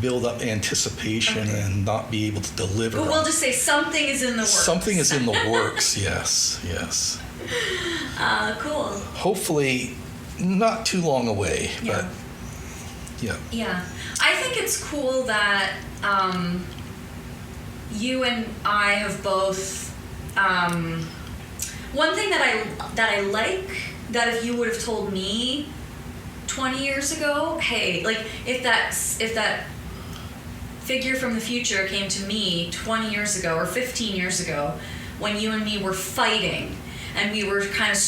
build up anticipation and not be able to deliver. But we'll just say something is in the works. Something is in the works, yes. Cool. Hopefully not too long away, but yeah. Yeah. I think it's cool that you and I have both one thing that I like, that if you would have told me 20 years ago, hey, like if that figure from the future came to me 20 years ago or 15 years ago when you and me were fighting and we were kind of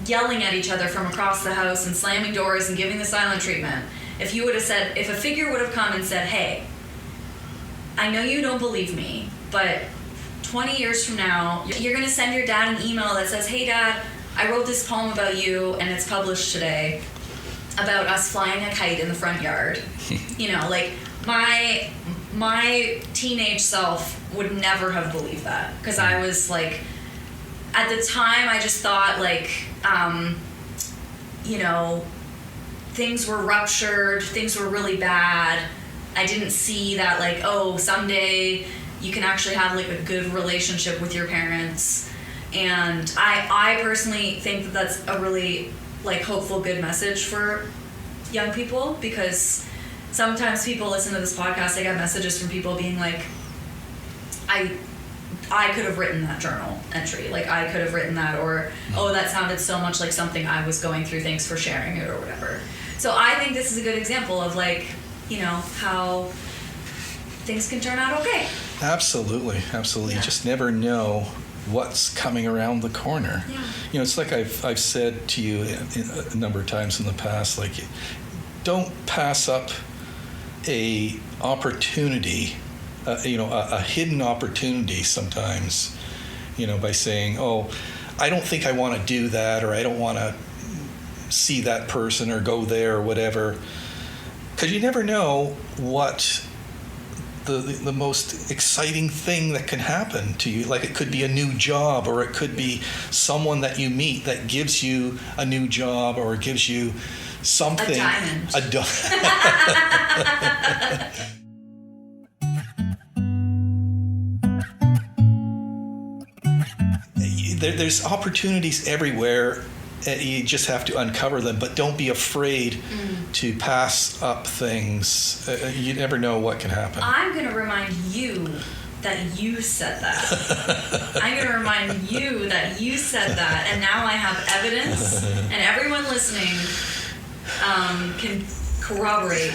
yelling at each other from across the house and slamming doors and giving the silent treatment, if you would have said, if a figure would have come and said, hey, I know you don't believe me, but 20 years from now, you're going to send your dad an email that says, hey dad, I wrote this poem about you and it's published today about us flying a kite in the front yard. You know, like my teenage self would never have believed that, because I was like, at the time I just thought like, you know, things were ruptured, things were really bad. I didn't see that like, oh, someday you can actually have like a good relationship with your parents. And I personally think that that's a really like hopeful, good message for young people, because sometimes people listen to this podcast, they get messages from people being like, I could have written that journal entry. Like, I could have written that, or, oh, that sounded so much like something I was going through. Thanks for sharing it, or whatever. So I think this is a good example of, like, you know, how things can turn out okay. Absolutely. Yeah. You just never know what's coming around the corner. Yeah. You know, it's like I've said to you a number of times in the past, like, don't pass up a opportunity, a hidden opportunity sometimes, you know, by saying, oh, I don't think I want to do that, or I don't want to see that person or go there or whatever. Because you never know what the most exciting thing that can happen to you. Like, it could be a new job, or it could be someone that you meet that gives you a new job, or gives you something. A diamond. There's opportunities everywhere, you just have to uncover them, but don't be afraid to pass up things. You never know what can happen. I'm going to remind you that you said that. I'm going to remind you that you said that, and now I have evidence, and everyone listening can corroborate.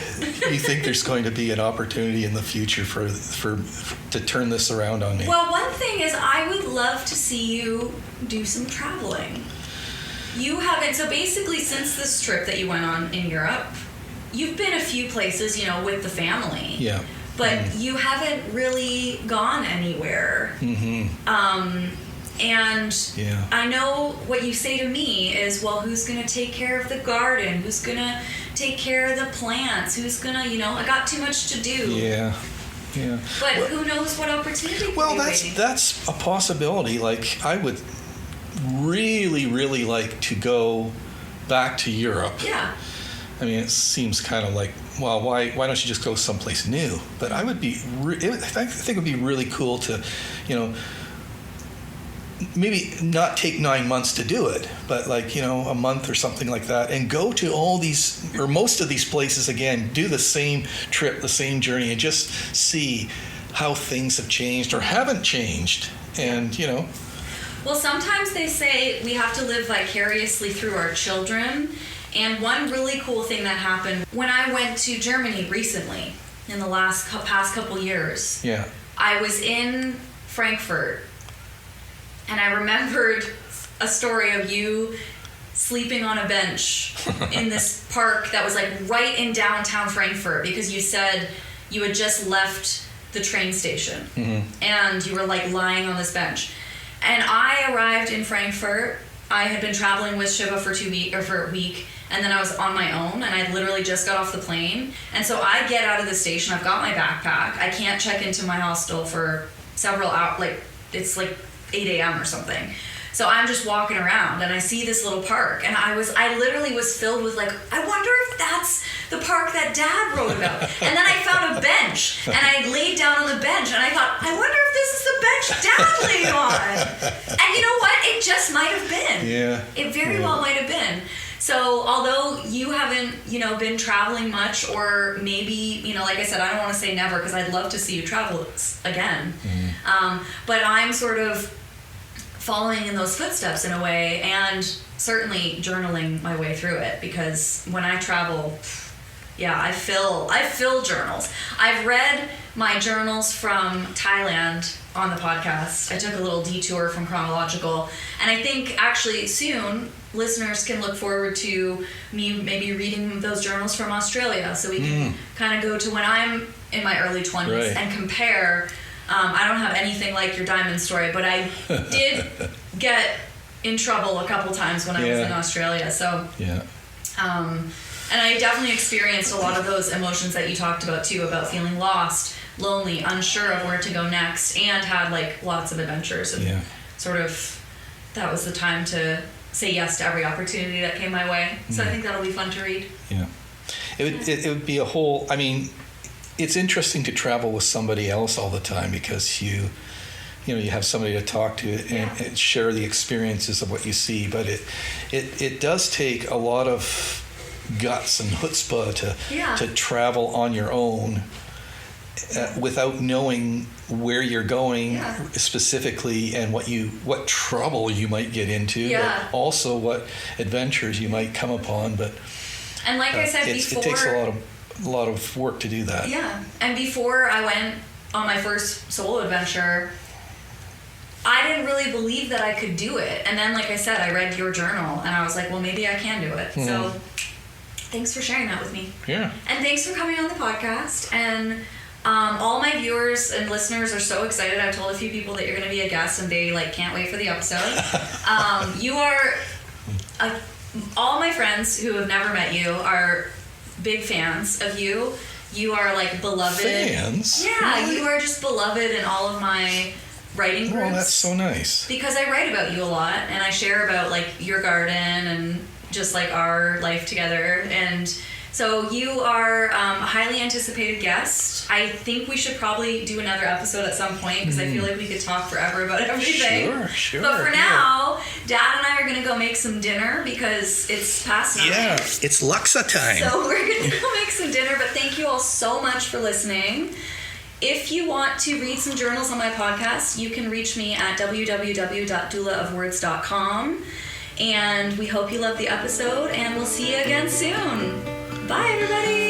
You think there's going to be an opportunity in the future for to turn this around on me? Well, one thing is I would love to see you do some traveling. You haven't, so basically since this trip that you went on in Europe, you've been a few places, with the family. Yeah. But you haven't really gone anywhere. And yeah. I know what you say to me is, well, who's going to take care of the garden? Who's going to take care of the plants? Who's going to, I got too much to do. Yeah. But who knows what opportunity could be waiting. That's a possibility. Like, I would really, really like to go back to Europe. Yeah. I mean, it seems kind of like, well, why don't you just go someplace new? But I would be, I think it would be really cool to, maybe not take 9 months to do it, but like, a month or something like that, and go to all these, or most of these places again, do the same trip, the same journey, and just see how things have changed or haven't changed. And, Well, sometimes they say we have to live vicariously through our children. And one really cool thing that happened when I went to Germany recently, in the past couple years. Yeah. I was in Frankfurt, and I remembered a story of you sleeping on a bench in this park that was like right in downtown Frankfurt, because you said you had just left the train station and you were like lying on this bench. And I arrived in Frankfurt. I had been traveling with Shiva for a week, and then I was on my own, and I literally just got off the plane. And so I get out of the station, I've got my backpack, I can't check into my hostel for several hours, it's like 8 a.m. or something. So I'm just walking around, and I see this little park, and I literally was filled with like, I wonder if that's the park that Dad wrote about. And then I found a bench, and I laid down on the bench, and I thought, I wonder if this is the bench Dad laid on. And you know what? It just might have been. Yeah. It very well might have been. So although you haven't, been traveling much, or maybe, like I said, I don't want to say never, because I'd love to see you travel again. But I'm sort of following in those footsteps in a way, and certainly journaling my way through it, because when I travel, I fill journals. I've read my journals from Thailand on the podcast. I took a little detour from chronological, and I think actually soon listeners can look forward to me maybe reading those journals from Australia, so we can kind of go to when I'm in my early 20s and compare. I don't have anything like your diamond story, but I did get in trouble a couple times when I was in Australia. So, and I definitely experienced a lot of those emotions that you talked about too, about feeling lost, lonely, unsure of where to go next, and had like lots of adventures. And sort of, that was the time to say yes to every opportunity that came my way. So I think that'll be fun to read. Yeah. It would be a whole, I mean, it's interesting to travel with somebody else all the time, because you have somebody to talk to and share the experiences of what you see. But it does take a lot of guts and chutzpah to travel on your own without knowing where you're going specifically, and what trouble you might get into, but also what adventures you might come upon. But and like I said before, it takes a lot of work to do that. Yeah, and before I went on my first solo adventure, I didn't really believe that I could do it. And then, like I said, I read your journal, and I was like, well, maybe I can do it. So thanks for sharing that with me. Yeah. And thanks for coming on the podcast. And all my viewers and listeners are so excited. I've told a few people that you're going to be a guest, and they can't wait for the episode. You are, all my friends who have never met you are big fans of you. You are beloved. Fans? Yeah, really? You are just beloved in all of my writing groups. Oh, that's so nice. Because I write about you a lot, and I share about your garden and just our life together. And So you are a highly anticipated guest. I think we should probably do another episode at some point because I feel like we could talk forever about everything. Sure. But for now, Dad and I are going to go make some dinner because it's past 9. Yeah, it's Luxa time. So we're going to go make some dinner. But thank you all so much for listening. If you want to read some journals on my podcast, you can reach me at www.doulaofwords.com. And we hope you loved the episode, and we'll see you again soon. Bye, everybody.